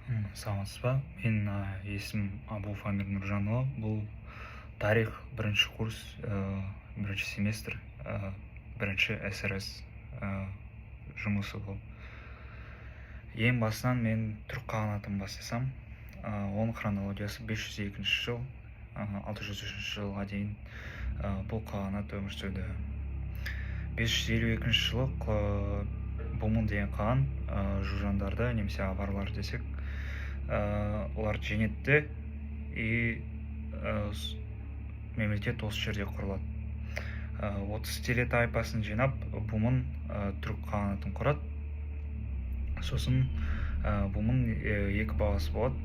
Саламатсыз ба? Мен есімім Абуов Амир Нұржанұлы. Бұл тарих бірінші курс, бірінші семестр, бірінші СРС жұмысы бұл. Ең басынан мен түрік қағанатын бастасам, оның хронологиясы 502 жыл, 603 жылға дейін бұл қағанат өмір сүрді. 552 жылы Бумын деген қаған жужандарды, немесе аварлар десек, олар жеңетті, и мемлекет осы жерде құрылады. 30 теле тайпасын жинап, Бумын түрік қағанатын құрады. Сосын Бумын екі баласы болады,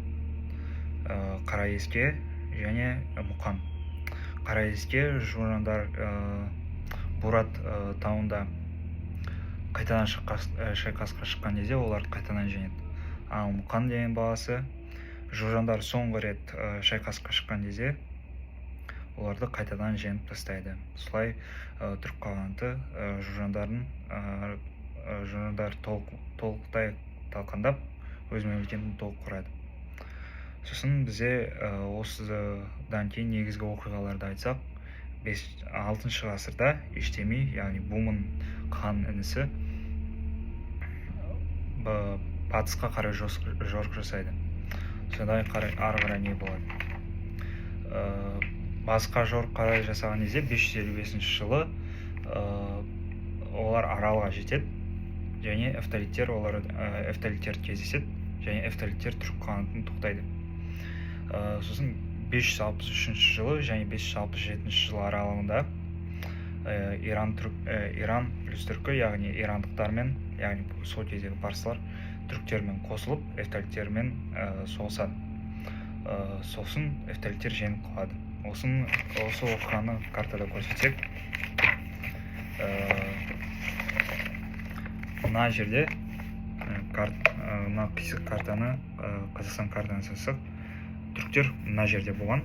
Қараеске және Мұқан. Қараеске жужандар Бурат тауында қайтадан шайқасқа шыққан кезде олар қайтадан жеңеді. Ал Мұқан деген баласы жужандар соңғы рет шайқасқа шыққан кезде оларды қайтадан жеңіп тастайды. Солай түрік қағанаты жужандар толықтай талқандап өз мемлекетін толық құрады. Сосын бізде осыдан кейін негізгі оқиғаларды айтсақ, 6 ғасырда Иштеми, яғни Бумын хан інісі батысқа қарай жорық жасайды. Сондай ары қарай не болады? Басқа жорық қарай жасаған кезде 555 жылы олар Аралға жетеді, және эфталиттер кездеседі, және эфталиттер түрік қағанатын тоқтайды. Сосын 563 жылы және 567 жыл аралығында Иран плюс түркі, яғни ирандықтармен, яғни сол кездегі парсылар түріктермен қосылып, эфталиттермен соғысады. Сосын эфталиттер жеңіп қалады. Осы оқиғаны картада көрсетсек, мына жерде мына қисық картаны, Қазақстан картаны салсақ, түріктер мына жерде болған,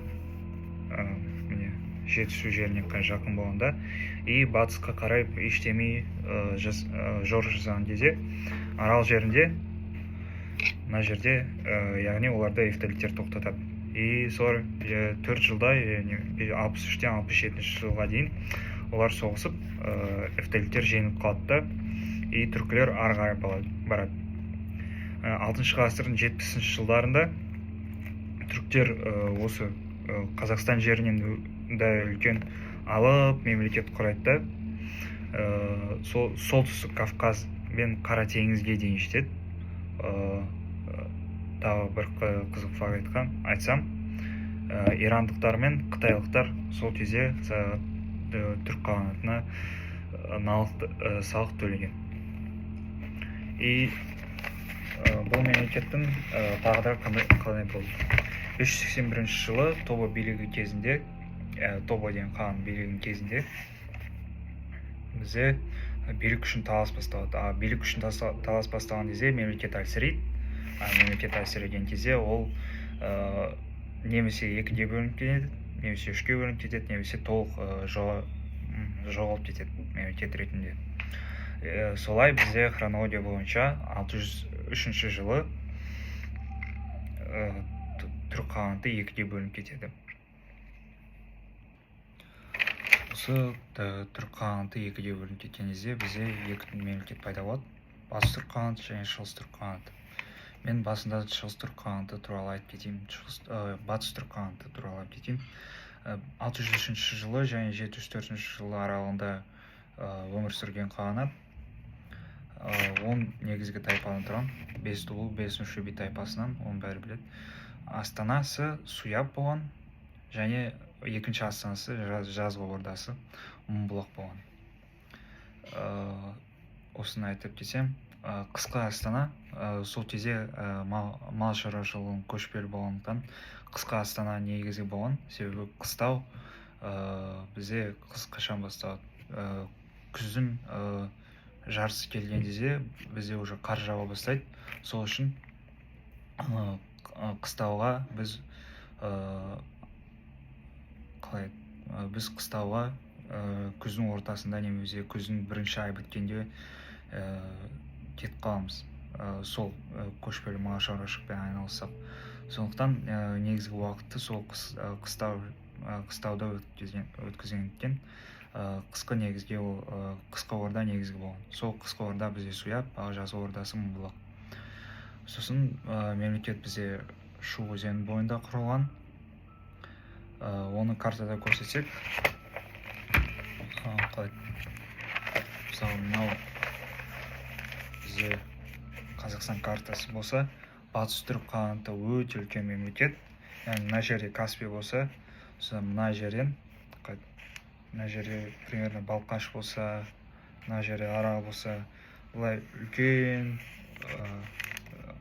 жетісу жеріне жақын болғанда, и батысқа қарай Иштеми жорық жасаған кезде Арал жерінде, мына жерде, яғни оларды эфталиттер тоқтатады. И солар 4 жылда, 63-тен 67 жылға дейін олар соғысып, эфталиттер жеңіп қалады, и түркілер ары қарай барады. 6 ғасырдың 70 жылдарында түріктер осы Қазақстан жерінен да үлкен алып мемлекет құрайды, солтүстік Кавказ мен Қара теңізге дейін жетеді. Тағы бір қызық факт айтсам, ирандықтар мен қытайлықтар сол кезде түрік қағанатына салық төлеген. И бұл мемлекеттің тағдыры қалай болды? 581 жылы Тобо билігі кезінде, Тобо деген хан билігінің кезінде бізде билік үшін талас басталады. Билік үшін талас басталған кезде мемлекет әлсірейді. Мемлекет әлсіреген кезде ол немесе екіге бөлініп кетеді, немесе үшке бөлініп кетеді, немесе толық жоғалып кетеді мемлекет ретінде. Солай бізде хронология бойынша 603 жылы түрік қағанаты екіге бөлініп кетеді. Осы түрік қағанаты екіге бөлініп кеткен кезде бізде екі мемлекет пайда болады: батыс түрік қағанаты және шығыс түрік қағанаты. Мен басында шығыс түрік қағанаты туралы айтып кетейін, батыс түрік қағанаты туралы айтып кетейін. 603 жылы және 704 жылы аралығында өмір сүрген қағанат 10 негізгі тайпадан тұрған, 5 тулу, 5 мүшеби тайпасынан, оның бәрі біледі. Астанасы Суяб болған, және екінші астанасы жазғы ордасы Мыңбұлақ болған. Осыны айтып кетсем, қысқы Астана сол кезде мал шаруашылығының көшпелі болғандықтан қысқы Астана негізі болған. Себебі қыстау бізде қыс қашан басталады? Күздің жартысы келген кезде бізде уже қар жауа бастайды. Сол үшін қыстауға біз күздің ортасында немесе күздің бірінші ай біткенде кетіп қаламыз. сол көшпелі мал шаруашылықпен айналыссақ. Сондықтан негізгі уақытты сол қыстауда өткізгендіктен қысқы негізге ол қысқы орда негізгі болған. Сол қысқы орда бізде Суяб, ал жазғы ордасы Мыңбұлақ. Сосын мемлекет бізде Шу өзенінің бойында құрылған. Оны картада көрсетсек, мысалы мынау бізде Қазақстан картасы болса, батыс түрік қағанаты өте үлкен мемлекет. Яғни мына жерде Каспий болса, мына жерден мына жерде примерно Балқаш болса, мына жерде Арал болса, бұлай үлкен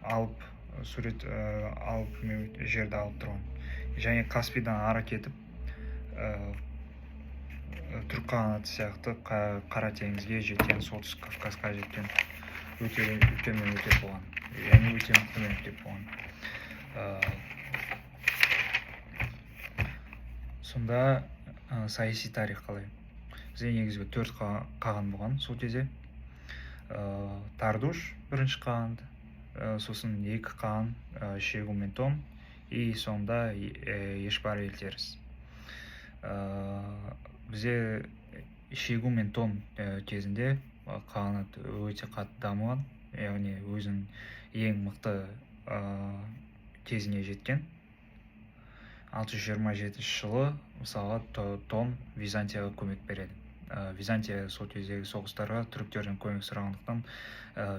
алып жерді алып тұрған. Және Каспийдан ары кетіп түрік қағанаты сияқты Қара теңізге жеткен, солтүстік Кавказға жеткен өте үлкен мемлекет болған. Яғни өте мықты мемлекет болған. Сонда саяси тарих қалай? Бізде негізгі 4 қаған болған сол кезде. Тардуш бірінші қағанды, сосын 2 қаған Шегу мен Тон, и сонда Ешбар елтеріс. Бізде Шегу мен Тон кезінде қағанат өте қатты дамыған, яғни өзінің ең мықты кезіне жеткен. 627 жылы мысалға Тон Византияға көмек береді. Византия сол кездегі соғыстарға түріктерден көмек сұрағандықтан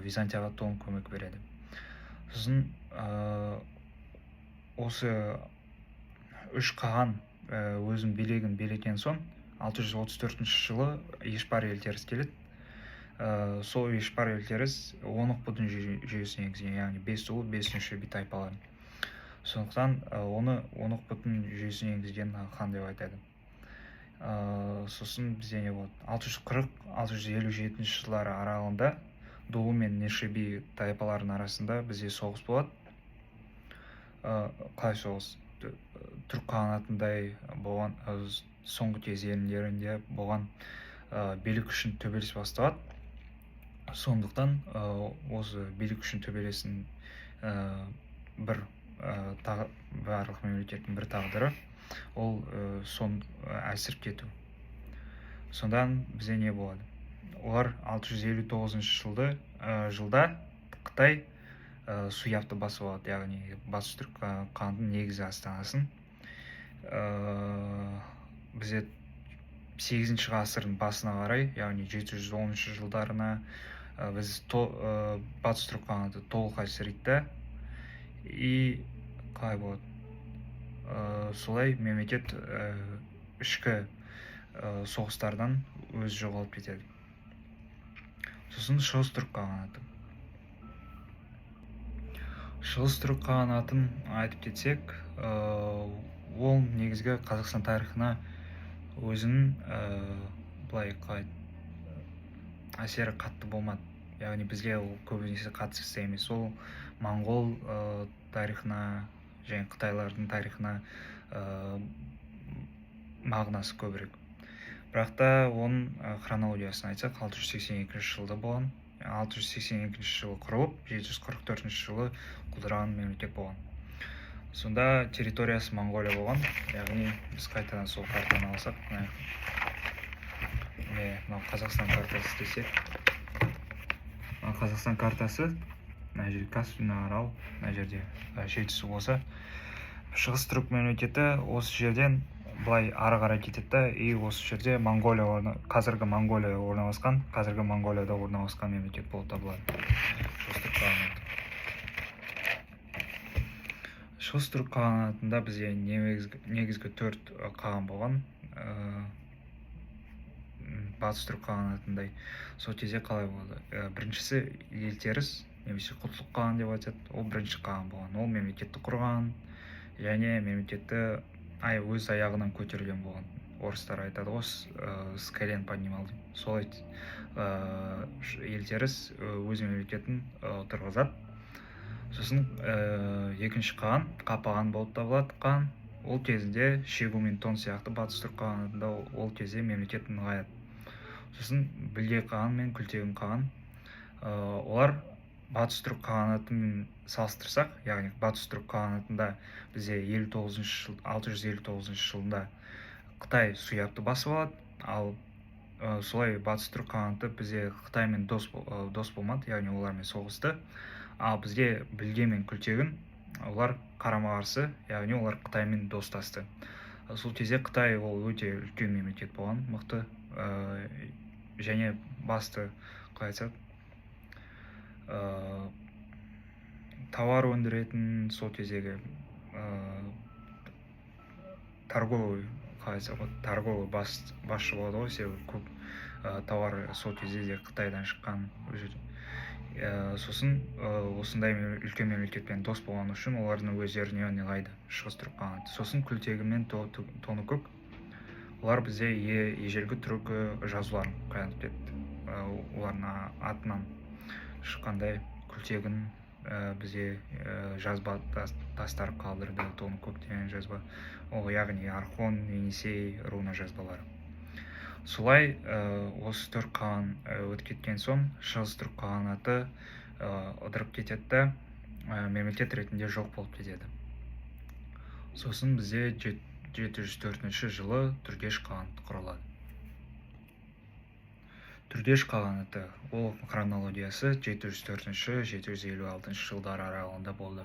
Византияға Тон көмек береді. Сосын осы 3 қаған өзінің билігін билеген соң 634 жылы Ешбар елтеріс келеді. Сол Ешбар елтеріс Онық-Будын жүйесіне енгізген, яғни 5 ұлы 5 би тайпалар. Сондықтан оны Онық-Будын жүйесіне енгізген хан деп айтады. Сосын бізде не болады? 640-657 жылдары аралығында Дулу мен Нешеби тайпаларының арасында бізде соғыс болады. Қалай соғыс? Түрік қағанатындай болған соңғы кезеңдерінде болған билік үшін төбелес басталады. Сондықтан осы билік үшін төбелестің барлық мемлекеттің бір тағдыры ол әлсіріп кету. Сондан бізде не болады? Олар 659 жылда Қытай Суябты басып алады, яғни батыс түрік қағанатының негізгі астанасын. Бізде 8 ғасырдың басына қарай, яғни 710 жылдарына біз батыс түрік қағанаты толық әлсірейді. И қалай болады? Солай мемлекет ішкі соғыстардан өзі жоғалып кетеді. Сосын шығыс түрік қағанаты. Шығыс түрік қағанатын айтып кетсек, ол негізгі Қазақстан тарихына өзінің әсері қатты болмады. Яғни бізге ол көбінесе қатысты емес. Ол Моңғол тарихына және Қытайлардың тарихына мағынасы көбірек. Бірақ та оның хронологиясын айтсақ, 682 жылда болған. 682 жылы құрылып, 744 жылы құлдыраған мемлекет болған. Сонда территориясы Монғолия болған. Яғни біз қайтадан сол картаны алсақ, мынау Қазақстан картасы десек. Қазақстан картасы, мына жерде Каспий, Арал, мына жерде Жетісу болса, шығыс түрік мемлекеті осы жерден былай ары қарай кетеді, и осы жерде қазіргі Монғолия орналасқан, қазіргі Монғолияда орналасқан мемлекет болып табылады. Шығыс түрік қағанатында бізде негізгі 4 қаған болған. Батыс түрік қағанатындай сол кезде қалай болды? Біріншісі елтеріс, немесе құтлық қаған деп айтады. Ол бірінші қаған болған. Ол мемлекетті құрған, және мемлекетті өз аяғынан көтерілген болған. Орыстар айтады ғой, с колен поднимал. Солай елтеріс өз мемлекетін тұрғызады. Сосын екінші қаған, Қапаған болып табылады қан. Ол кезінде Шегу мен Тон сияқты батыс түрік қағанатында ол кезде мемлекет нығаяды. Сосын Білге қаған мен Күлтегін қаған. Олар батыс түрік қағанатымен салыстырсақ, яғни батыс түрік қағанатында бізде 659 жылында Қытай Суябты басып алады, ал солай батыс түрік қағанаты бізде Қытаймен дос болмады, яғни олармен соғысты. Ал бізде Білге мен Күлтегін олар қарама-қарсы, яғни олар Қытаймен достасты. Сол кезде Қытай ол өте үлкен мемлекет болған, мықты, және басты қалай айтсақ, тауар өндіретін, сол кездегі торговый, қалай айтсақ, торговый басшы болады ғой, себебі көп тауар сол кезде де Қытайдан шыққан. Сосын осындай үлкен мемлекетпен дос болған үшін олардың өздеріне неғайды шығыс түрік қағанаты. Сосын Күлтегі мен Тоныкөк олар бізде ежелгі түркі жазуларын қайнатып кетті. Олардың атынан шыққандай Күлтегін бізде жазба тастар қалдырды, Тоныкөк деген жазба, ол яғни Орхон, Енисей руна жазбалары. Солай осы түрік қаған өтіп кеткен соң шығыс түрік қағанаты ыдырып кетеді, мемлекет ретінде жоқ болып кетеді. Сосын бізде 704 жылы Түргеш қағанаты құрылады. Түргеш қағанаты ол хронологиясы 704-756 жылдар аралығында болды.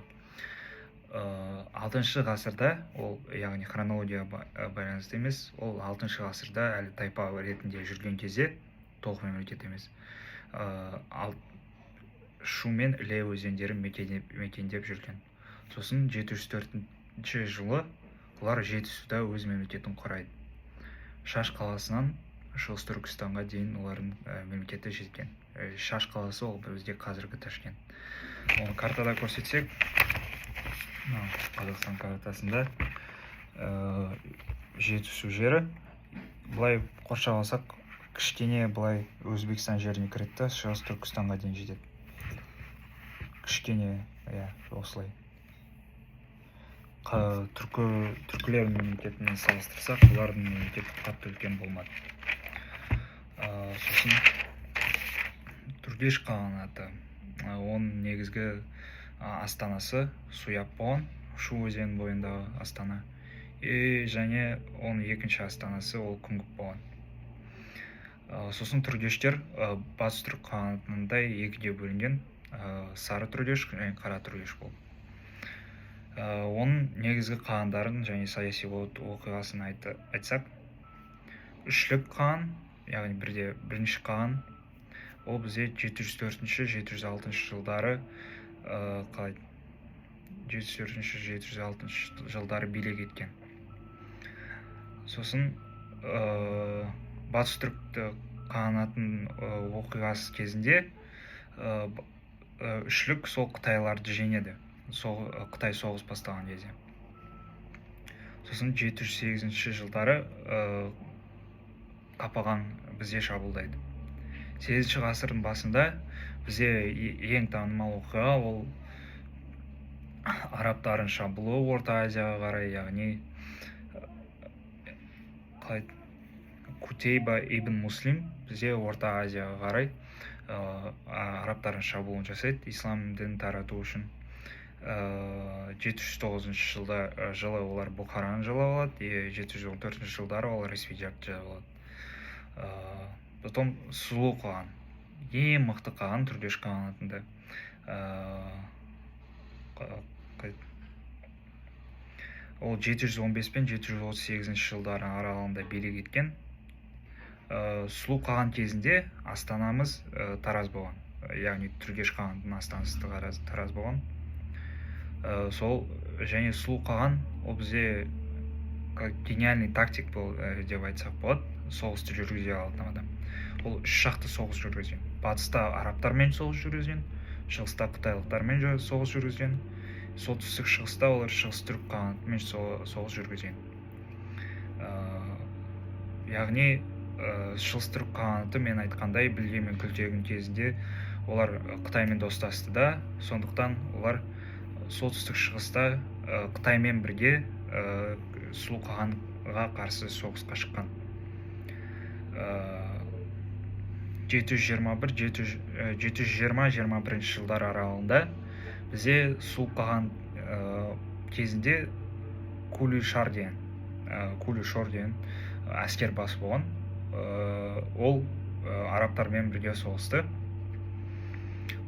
6 ғасырда, ол яғни хронология байланысты емес, ол 6 ғасырда әлі тайпа ретінде жүрген кезде, толық мемлекет емес, Шу мен Іле өзендері мекендеп жүрген. Сосын 704 жылы олар Жетісуда өз мемлекетін құрайды. Шаш қаласынан Шығыс Түркістанға дейін олардың мемлекеті жеткен. Шаш қаласы ол бізде қазіргі Ташкент. Оны картада көрсетсек, Қазақстан картасында Жетісу жері былай қоршап алсақ, кішкене былай Өзбекстан жеріне кіреді, Шығыс Түркістанға дейін жетеді. Кішкене, осылай. Түркілер мемлекетімен салыстырсақ, олардың мемлекеті қатты үлкен болмады. Сосын Түргеш қағанаты, оның негізгі астанасы Суяб болған, Шу өзен бойындағы астана. Және оның екінші астанасы ол Күнгіп болған. Сосын Түргештер батыс түрік қағанатындай екіге бөлінген, сары Түргеш және қара Түргеш болды. Оның негізгі қағандарын және саяси оқиғасын айтсақ, үшлік қаған, яғни бірінші қаған, ол бізде 704-706 жылдары 704-706 жылдары билік еткен. Сосын батыс түрік қағанатын оқиғасы кезінде үшлік сол Қытайларды жеңеді, Қытай соғыс бастаған кезде. Сосын 708 жылдары Қапаған бізде шабуылдайды. 8 ғасырдың басында бізде ең танымал оқиға ол арабтардың шабуылы Орта Азияға қарай, яғни Кутейба ибн Муслим бізде Орта Азияға қарай арабтардың шабуылын жасайды, ислам дінін тарату үшін. 709 жылы олар Бұхараны жаулап алады, 714 жылдары олар Ресвиджапты жаулап алады. Потом Сұлу қаған, ең мықты қаған Түргеш қағанатында. Ол 715 пен 738 жылдары аралығында билік еткен. Сұлу қаған кезінде астанамыз Тараз болған, яғни Түргеш қағанатының астанасы Тараз болған. Сол және Сұлу қаған ол бізде гениальный тактик бол деп айтсақ болады, соғысты жүргізе алатын адам. Ол 3 жақты соғыс жүргізген. Батыста арабтармен соғыс жүргізген, шығыста қытайлықтармен соғыс жүргізген, солтүстік шығыста олар шығыс түрік қағанатымен соғыс жүргізген. Яғни шығыс түрік қағанаты мен айтқандай Білге мен Күлтегін кезінде олар Қытаймен достасты да, сондықтан олар солтүстік шығыста Қытаймен бірге Сұлу қағанға қарсы соғысқа шыққан. 720-721 жылдар аралығында бізде суық қаған кезінде Кулишор деген әскер басы болған. Ол арабтармен бірге соғысты.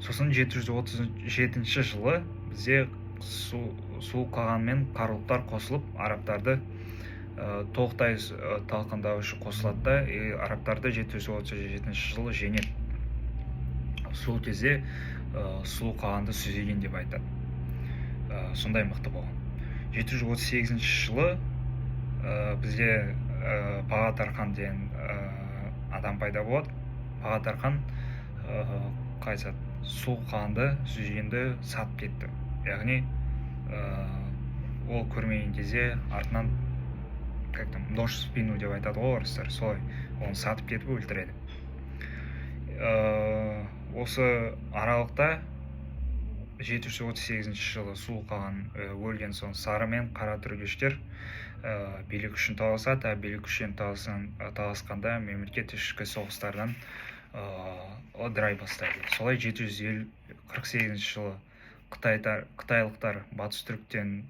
Сосын 737 жылы бізде суық қаған мен қарлықтар қосылып, арабтарды толықтай талқандау үшін қосылады да, арабтарды 737 жылы жеңеді. Сол кезде суық қағанды сүзеген деп айтады. Сондай мықты болған. 738 жылы бізде Пағатархан деген адам пайда болады. Пағатархан суық қағанды сүзгенді сатып кетті. Яғни ол көрмеген кезде артынан нож в спину деп айтады ғой орыстар, солай оны сатып кетіп өлтіреді. Осы аралықта 738 жылы суық қаған өлген соң сары мен қара түргештер билік үшін таласады. Билік үшін таласқанда мемлекет ішкі соғыстардан ыдырай бастайды. Солай 748 жылы қытайлықтар батыс түріктен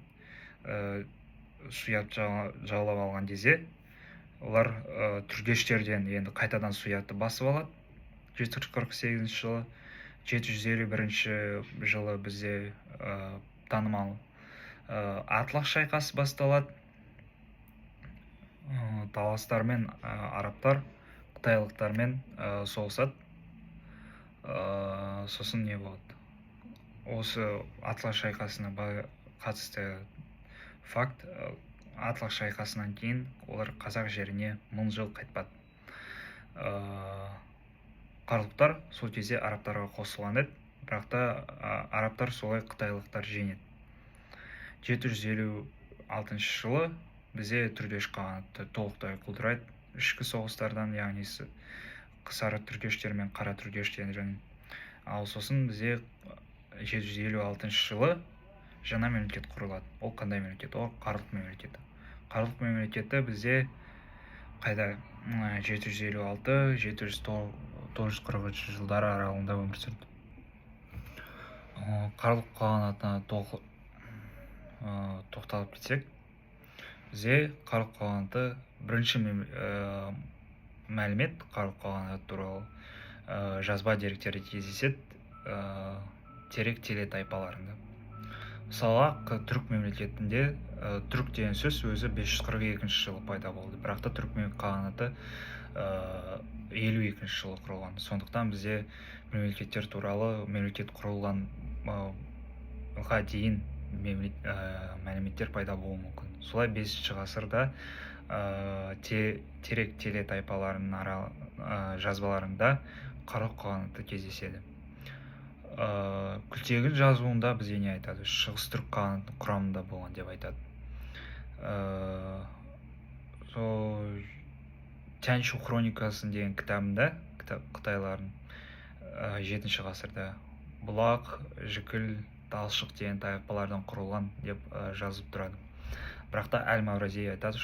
Суятты жаулап алған кезде, олар түргештерден енді қайтадан Суятты басып алады. 748 жылы, 751 жылы бізде танымал Атлас шайқасы басталады. Таластармен арабтар қытайлықтармен соғысады. Сосын не болады? Осы Атлас шайқасына қатысты факт, Атлас шайқасынан кейін олар қазақ жеріне 1000 жыл қайтпады. Қарлықтар сол кезде арабтарға қосылған еді, бірақ та арабтар солай қытайлықтар жеңеді. 756 жылы бізде түргеш қағанатты толықтай құлдырайды. Ішкі соғыстардан, яғни сары түргештер мен қара түргештерден. Ал сосын бізде 756 жылы жаңа мемлекет құрылады. Ол қандай мемлекет? Ол Қарлық мемлекеті. Қарлық мемлекеті бізде қайда 756-743 жылдар аралығында өмір сүрді. Қарлық қағанатына тоқталып кетсек, бізде Қарлық қағанаты бірінші мәлімет Қарлық қағанаты туралы жазба деректерде кездеседі, терек теле тайпаларында. Мысалға, түрік мемлекетінде түрік деген сөз өзі 542 жылы пайда болды. Бірақ та түрік қағанаты 52 жылы құрылған. Сондықтан бізде мемлекеттер туралы мемлекет құрылғанға дейін мәліметтер пайда болуы мүмкін. Солай 5 ғасырда терек теле тайпаларының жазбаларында Қарлық қағанаты кездеседі. Күлтегін жазуында бізде не айтады? Шығыс түрік қағанатының құрамында болған деп айтады. Тяньшу хроникасын деген кітабында, қытайлардың 7 ғасырда Бұлақ, Жікіл, Талшық деген тайпалардан құрылған деп жазып тұрады. Бірақ та Әл-Маврази айтады,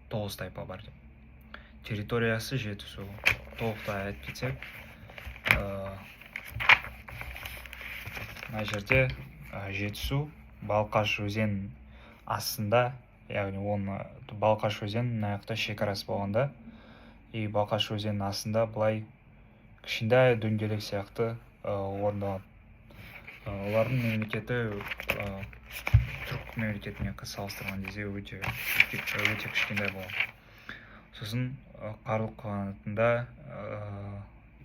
9 тайпа бар деп. Территориясы Жетісу. Толықтай айтып кетсек, мына жерде Жетісу Балқаш өзен астында, яғни оны Балқаш өзенінің мына жақта шекарасы болғанда, Балқаш өзенінің астында былай кішкентай дөңгелек сияқты орындалады. Олардың мемлекеті түрік мемлекетімен салыстырған кезде өте кішкентай болған. Сосын Қарлық қағанатында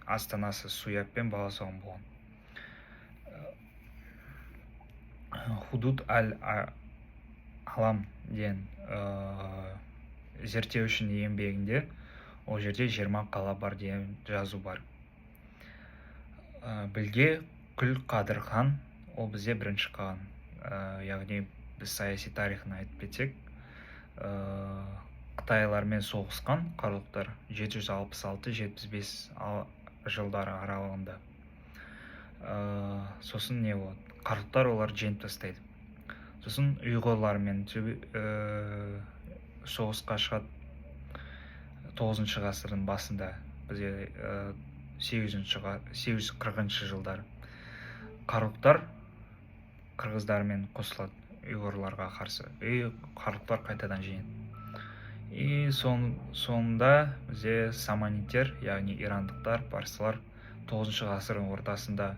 астанасы Суятпен баласағын болған. Худуд аль-Алам деген зерттеушінің еңбегінде ол жерде 20 қала бар деген жазу бар. Білге Күл Қадыр хан, ол бізде бірінші қаған. Яғни біз саяси тарихын айтып кетсек, Қытайлармен соғысқан қарлықтар 766-75 жылдар аралығында. Сосын не болады? Қарлықтар олар жеңіп тастайды. Сосын ұйғырлармен соғысқа шығады 9 ғасырдың басында. бізде 840 жылдары. Қарлұқтар қырғыздармен қосылады ұйғырларға қарсы. Қарлұқтар қайтадан жеңеді. И соңында бізде саманиттер, яғни ирандықтар, парсылар 9 ғасырдың ортасында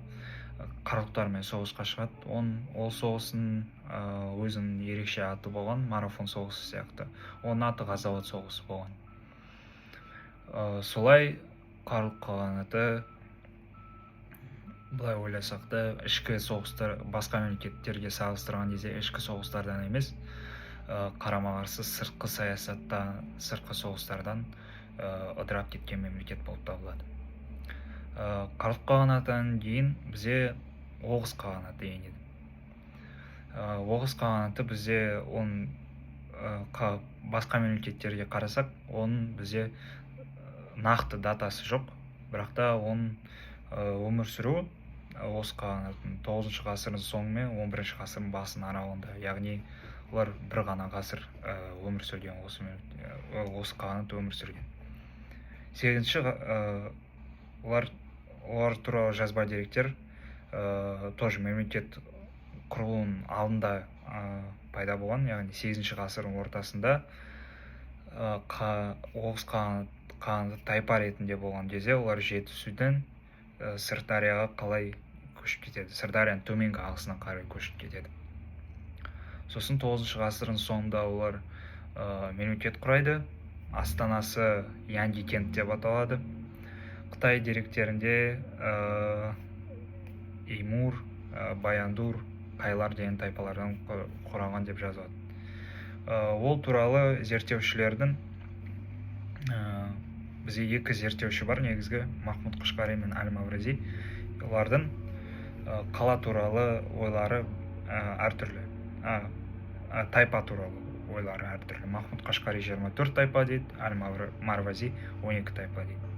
қарлұқтармен соғысқа шығады. Ол соғыстың өзінің ерекше аты болған, марафон соғысы сияқты. Оның аты Ғазауат соғысы болған. Солай Қарлұқ қағанаты, былай ойласақ та, ішкі соғыстар басқа мемлекеттерге салыстырған кезде ішкі соғыстардан емес, қарама-қарсы сыртқы саясаттан, сыртқы соғыстардан ыдырап кеткен мемлекет болып табылады. Қарлұқ қағанатынан кейін бізде Оғыз қағанаты енеді. Оғыз қағанаты бізде басқа мемлекеттерге қарасақ, оның бізде нақты датасы жоқ, бірақ та оның өмір сүруі Оғыз қағанатының 9 ғасырдың соңы мен 11 ғасырдың басының аралығында, яғни олар бір ғана ғасыр өмір сүрген, осы қағанат өмір сүрген. Сегізінші олар туралы жазба деректер тоже мемлекет құрылуының алдында пайда болған, яғни 8 ғасырдың ортасында Оғыз қағанаты тайпа ретінде болған кезде олар Жетісудан Сырдарияға қалай көшіп кетеді, Сырдарияның төменгі ағысына қарай көшіп кетеді. Сосын 9 ғасырдың соңында олар мемлекет құрайды. Астанасы Янди кент деп аталады. Қытай деректерінде Эймур, Баяндур, Қайлар деген тайпалардан құраған деп жазылады. Ол туралы зерттеушілердің бізде екі зерттеуші бар негізгі, Махмуд Қашқари мен Әл-Маврази. Олардың қала туралы ойлары әртүрлі. Тайпа туралы ойлары әртүрлі. Махмуд Қашқари 24 тайпа дейді, Әл-Маврази 12 тайпа дейді.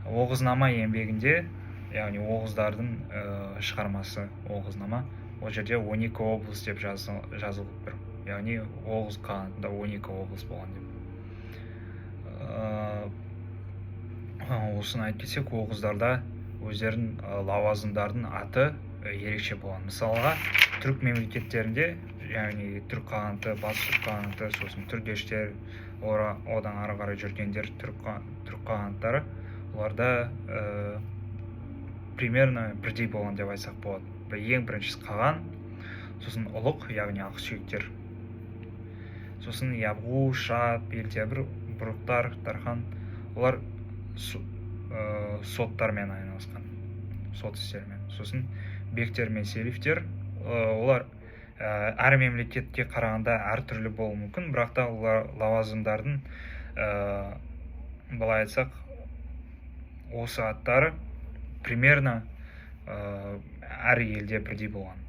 Оғызнама еңбегінде, яғни Оғыздардың шығармасы Оғызнама, ол жерде 12 облыс деп жазылып тұр. Яғни Оғыз қағанатында 12 облыс болған деп. Осыны айтып кетсек, Оғыздарда өздерінің лауазымдардың аты ерекше болған. Мысалға, түрік мемлекеттерінде, яғни түрік қағанаты, батыс түрік қағанаты, сосын түргештер, одан ары қарай жүргендер түрік қағанаттары, оларда примерно бірдей болған деп айтсақ болады. Ең біріншісі қаған, сосын ұлық, яғни ақсүйектер, сосын Ябғу, Шап, Белтебір, Бұрықтар, Тархан, олар соттармен айналысқан, сот істермен. Сосын бектер мен селифтер, олар әр мемлекетке қарағанда әртүрлі болуы мүмкін, бірақ та олар лауазымдардың, былай айтсақ, осы аттары примерно әр елде бірдей болған.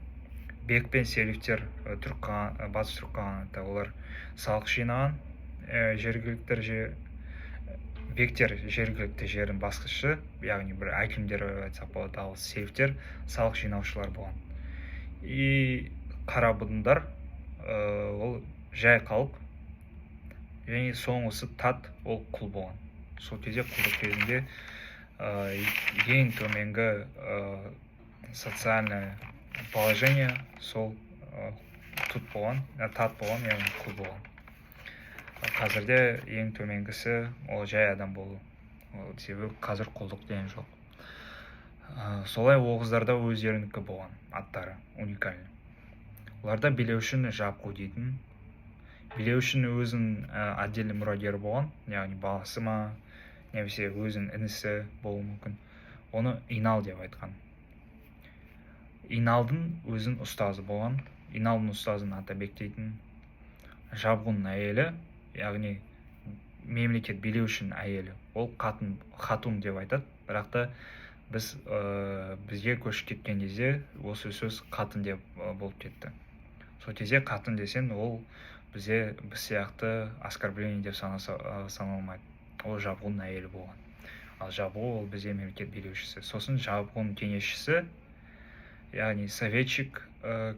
Бек пен селифтер батыс түрік қағанаты, олар салық жинаған, бектер жергілікті жердің басшысы, яғни бір әкімдер айтсақ болады, ал селифтер салық жинаушылар болған. И қарабұдындар, ол жай халық, және соңғысы тат, ол құл болған. Сол кезде құлдық кезінде ең төменгі социальное положение сол тат болған, яғни құл болған. Қазірде ең төменгісі ол жай адам болу. Себебі қазір құлдық деген жоқ. Солай Оғыздарда өздерінікі болған аттары, уникальный. Оларда билеушіні Жабғу дейтін. Билеушінің өзінің отдельный мұрагері болған, яғни баласы ма, немесе өзінің інісі болуы мүмкін. Оны Инал деп айтқан. Иналдың өзінің ұстазы болған. Иналдың ұстазын Атабек дейтін. Жабғуның әйелі, яғни мемлекет билеушінің әйелі, ол хатун деп айтады, бірақ та бізге көшіп кеткен кезде осы сөз қатын деп болып кетті. Сол кезде қатын десен, ол біз сияқты оскорбление деп саналмайды. Ол Жабғуның әйелі болған. Ал Жабғу ол бізде мемлекет билеушісі. Сосын Жабғуның кеңесшісі, яғни советчик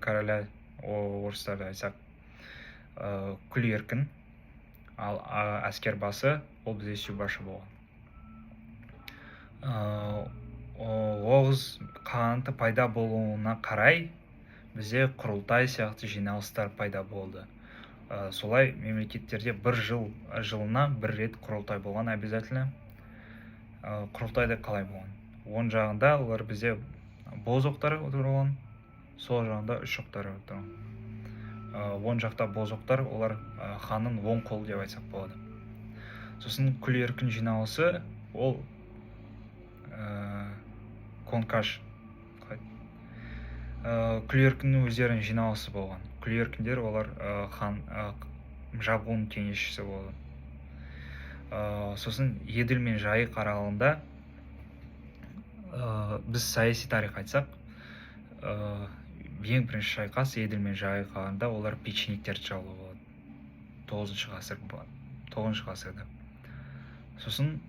короля, орыстарда айтсақ, Күл еркін, ал әскер басы ол бізде сүйбашы болған. Оғыз қағанаты пайда болуына қарай бізде құрылтай сияқты жиналыстар пайда болды. Солай мемлекеттерде жылына бір рет құрылтай болған обязательно. Құрылтайда қалай болған? Оң жағында олар бізде боз оқтар отырған, сол жағында үш оқтар отырған. Оң жақта боз оқтар, олар ханның оң қолы деп айтсақ болады. Сосын күл еркін жиналысы, ол конкаш. Күл еркіннің өздерінің жиналысы болған. Күл еркіндер олар хан жабғуның кеңесшісі болды. Сосын Еділ мен Жайық аралығында біз саяси тарих айтсақ, ең бірінші шайқас Еділ мен Жайық аралығында олар печенегтерді жаулап алады. 9 ғасырда. Сосын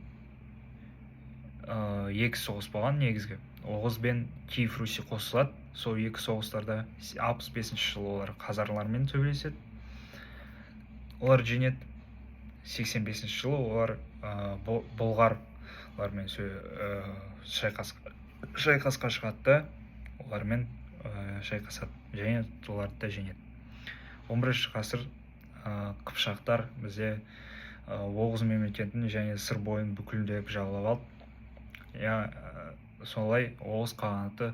екі соғыс болған негізгі. Оғыз бен Киев Руси қосылады. Сол екі соғыстарда 65 жылы олар қазарлармен төбелеседі. Олар жеңеді. 85 жылы олар болғарлармен шайқасқа шығады. Олармен шайқасады. Және оларды да жеңеді. 11 ғасыр қыпшақтар бізде Оғыз мемлекетін және сыр бойын бүкілдеп жаулап алды. Солай Оғыз қағанаты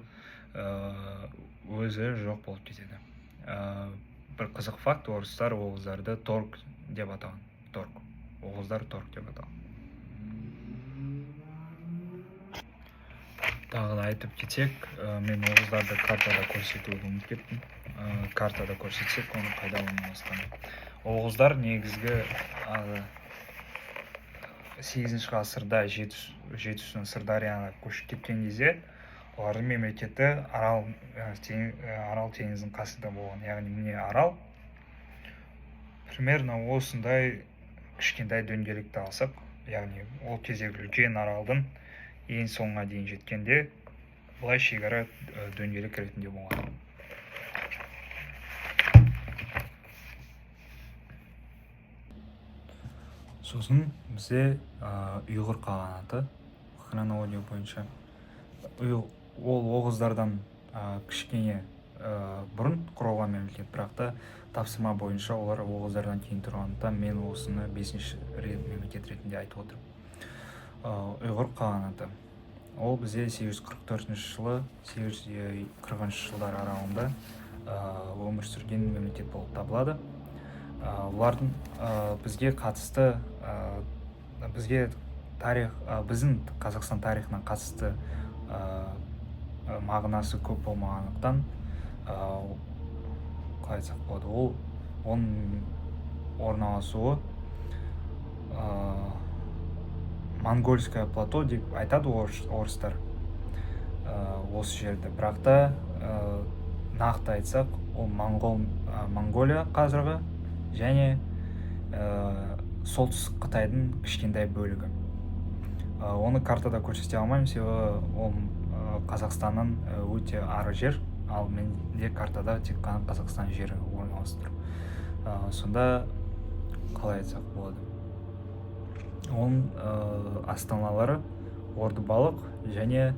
өзі жоқ болып кетеді. Бір қызық факт, орыстар оғыздарды торг деп атаған. Оғыздар торг деп атаған. Тағы да айтып кетсек, мен оғыздарды картада көрсетуді ұмытып кеттім. Картада көрсетсек, оны қайда орналасқан. Оғыздар негізгі 8 ғасырда Жетісудан Сырдарияға көшіп кеткен кезде олардың мемлекеті Арал теңізінің қасында болған. Яғни міне Арал примерно осындай кішкентай дөңгелекті алсақ, яғни ол кездегі үлкен аралдың ең соңына дейін жеткенде бұлай шекара дөңгелек ретінде болған. Сосын бізде ұйғыр қағанаты хронология бойынша. Ол оғыздардан кішкене бұрын құрылған мемлекет, бірақ та тапсырма бойынша олар оғыздардан кейін тұрғандықтан мен осыны 5-ші мемлекет ретінде айтып отырмын. Ұйғыр қағанаты. Ол бізде 844 жылы 840 жылдар аралығында өмір сүрген мемлекет болып табылады. Олардың бізге қатысты, біздің Қазақстан тарихына қатысты мағынасы көп болмағандықтан, қалай айтсақ болады, оның орналасуы монгольское плато деп айтады орыстар осы жерді. Бірақ та нақты айтсақ, ол Монголия қазіргі және солтүстік Қытайдың кішкентай бөлігі. Оны картада көрсете алмаймын, себебі ол Қазақстанның өте ары жер, ал менде картада тек қана Қазақстан жері орналасып тұр. Сонда қалай айтсақ болады? Оның астаналары Ордабалық және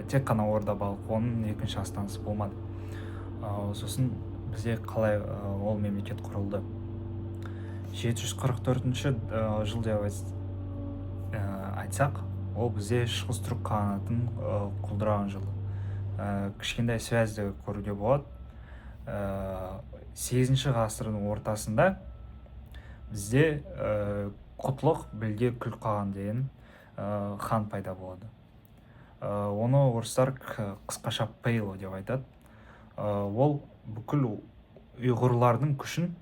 тек қана Ордабалық, оның екінші астанасы болмады. Сосын бізде қалай ол мемлекет құрылды? 744 жыл деп айтсақ, ол бізде шығыс түрік қағанатын құлдыраған жыл. Кішкентай связьді көруге болады. 8-ші ғасырдың ортасында бізде Құтлық Білге Күл қаған деген хан пайда болады. Оны орыстар қысқаша Пейло деп айтады. Ол бүкіл ұйғырлардың күшін,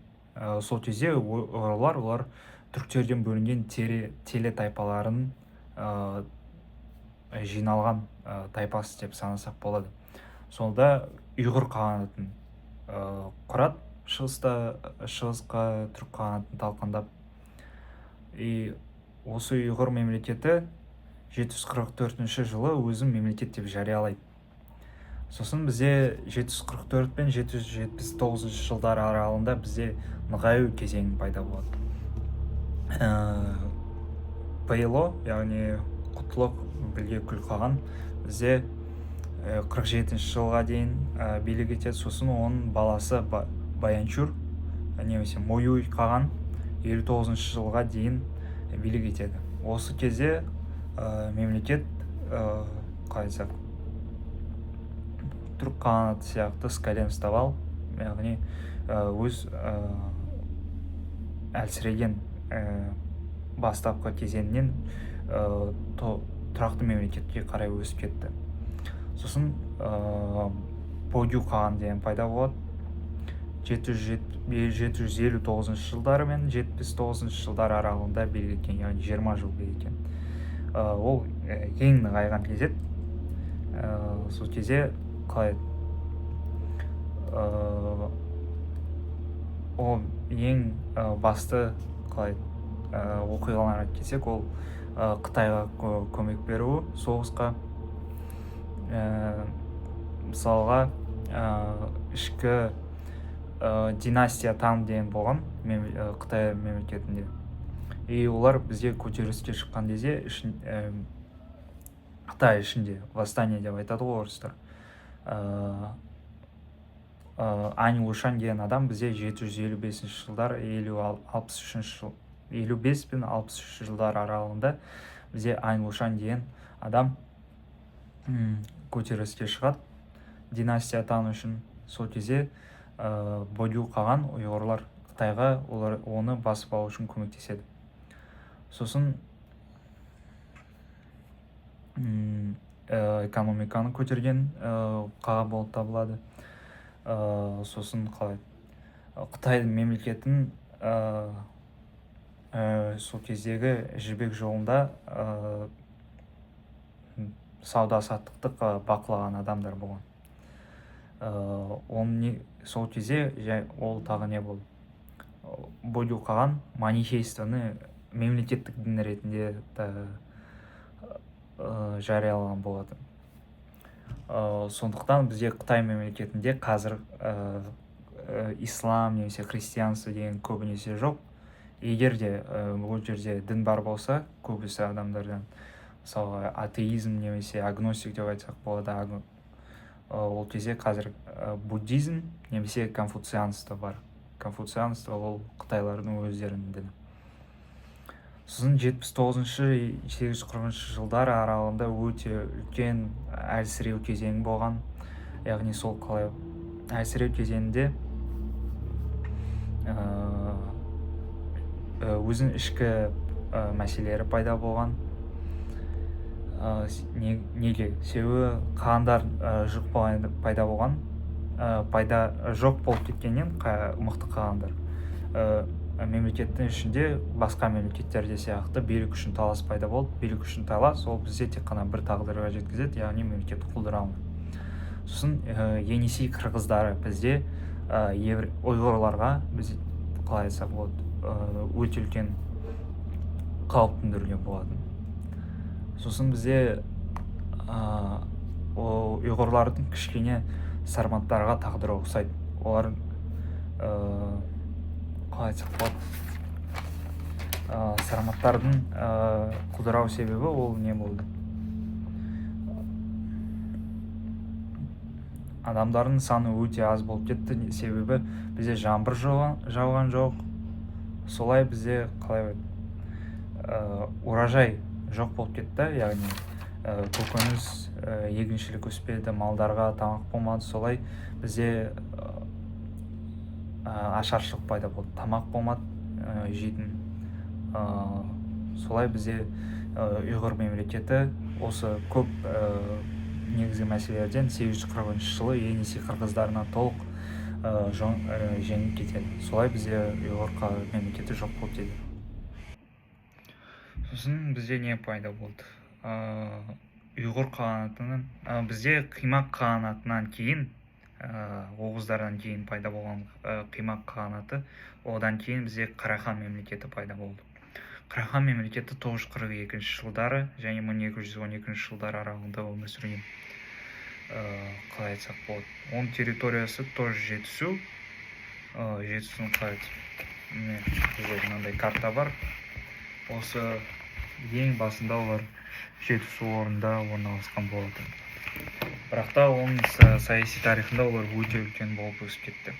сол кезде ұйғырлар олар түріктерден бөлінген теле тайпаларын жиналған тайпасы деп санасақ болады. Сонда ұйғыр қағанатын құрады, шығысқа түрік қағанатын талқандап. Осы ұйғыр мемлекеті 744 жылы өзін мемлекет деп жариялайды. Сосын бізде 744 пен 779 жылдар аралығында бізде нығаю кезеңі пайда болады. пейло, яғни құтлық білге күл қаған бізде 47-ші жылға дейін билік етеді. Сосын оның баласы Баянчур немесе Моюй қаған 59-ші жылға дейін билік етеді. Осы кезде мемлекет қалай айтсақ түрік қағанаты сияқты с колен вставал, яғни өз әлсіреген бастапқы кезеңінен тұрақты мемлекетке қарай өсіп кетті. Сосын Бодю қаған деген пайда болады. 759 жылдары мен 79 жылдар аралығында билік еткен, яғни 20 жыл билік еткен. Ол ең нығайған кезет. Сол кезде қалай ол ең басты қалай оқиғаларға келсек, ол Қытайға көмек беруі соғысқа. Мысалға ішкі династия Тан деген болған Қытай мемлекетінде. И олар бізге көтеріліске шыққан кезде Қытай ішінде восстание деп айтады ғой орыстар. Ань Лушан деген адам бізге 755 жылдар 55 пен 63 жылдар аралығында бізге Ань Лушан деген адам көтеріліске шығады династия Тан үшін. Сол кезде Бодю қаған ұйғырлар Қытайға оны басып алу үшін көмектеседі. Сосын экономиканы көтерген қаға болып табылады. Сосын қалай Қытай мемлекетін сол кездегі жібек жолында сауда-саттықты бақылаған адамдар болған. Сол кезде ол тағы не болды? Бодю қаған манифестоны мемлекеттік дін ретінде жариялаған болады. Сондықтан бізде Қытай мемлекетінде қазір ислам немесе христианство деген көбінесе жоқ. Егер де ол жерде дін бар болса, көбісі адамдардан мысалға атеизм немесе агностик деп айтсақ болады. Ол кезде қазір буддизм немесе конфуцианство бар. Конфуцианство ол қытайлардың өздерінің діні. Сосын 79-840 жылдар аралығында өте үлкен әлсіреу кезеңі болған. Яғни сол қалай әлсіреу кезеңінде өзінің ішкі мәселелері пайда болған. Неге? Себебі қағандар жоқ пайда болған. Жоқ болып кеткеннен мықты қағандар. Мемлекеттің ішінде басқа мемлекеттерде сияқты билік үшін талас пайда болды. Билік үшін талас ол бізде тек қана бір тағдырға жеткізеді, яғни мемлекетті құлдырамыз. Сосын Енисей қырғыздары бізде ұйғырларға біз қалай айтсақ болады, өте үлкен қауіп төндірген болатын. Сосын бізде ұйғырлардың кішкене сарматтарға тағдыры ұқсайды. Олар қалай айтсақ болады, сарматтардың құлдырау себебі ол не болды? Адамдардың саны өте аз болып кетті. Себебі бізде жаңбыр жауған жоқ. Солай бізде қалай урожай жоқ болып кетті. Яғни көкөніс егіншілік өспеді, малдарға тамақ болмады. Солай бізде ашаршылық пайда болды. Тамақ болмады жейтін. Солай бізде ұйғыр мемлекеті осы көп негізгі мәселелерден 840 жылы Енисей қырғыздарына толық жеңіп кетеді. Солай бізде ұйғыр мемлекеті жоқ болып кетеді. Сосын бізде не пайда болды? Ұйғыр қағанатының бізде Қимақ қағанатынан кейін оғыздардан кейін пайда болған Қимақ қағанаты, одан кейін бізде Қарахан мемлекеті пайда болды. Қарахан мемлекеті 942 жылдары және 1212 жылдар аралығында өмір сүрген. Қалай айтсақ болады. Оның территориясы тоже жетісу. Жетісуның қалай айтсақ, мынандай карта бар. Осы ең басында олар жетісу орнында орналасқан болатын. Бірақ та оның саяси тарихында олар өте үлкен болып өсіп кетті.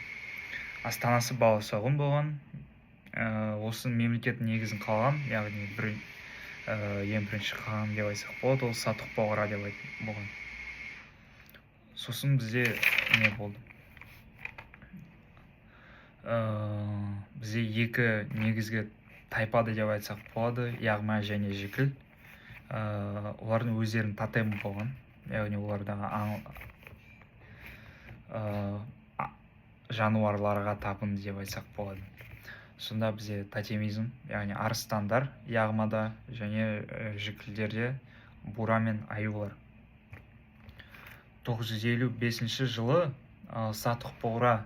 Астанасы Баласағұн болған. Осы мемлекеттің негізін қалаған, яғни ең бірінші қалған деп айтсақ болады, ол Сатуқ-Бауғара деп болған. Сосын бізде не болды? Бізде екі негізгі тайпады деп айтсақ болады, Яғма және Жекіл. Олардың өздерінің тотемі болған, яғни олардағы жануарларға табынды деп айтсақ болады. Сонда бізде тотемизм, яғни арыстандар Яғмада және Жекілдерде бура мен аюлар. 955 жылы Сатуқ-Бауғара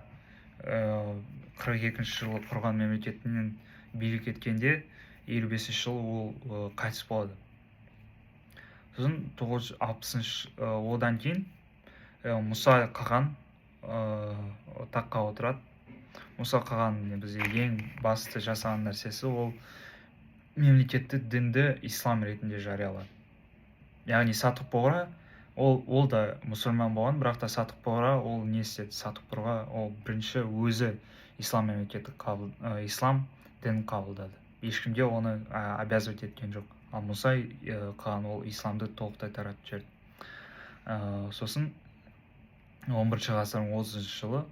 42 жылы құрған мемлекетінен билік еткенде 55 жылы ол қайтыс болады. Сосын 960 одан кейін Мұса қаған таққа отырады. Мұса қаған бізде ең басты жасаған нәрсесі ол мемлекетті дінді ислам ретінде жариялады. Яғни Сатуқ-Бауғара ол да мұсылман болған, бірақ та Сатуқ-Бауғара ол не істеді? Сатуқ-Бауғара ол бірінші өзі ислам мемлекеті ислам дінін қабылдады. Ешкімге оны обязывать еткен жоқ. Ал Мұса қаған ол исламды толықтай таратып жіберді. Сосын 11 ғасырдың 30 жылы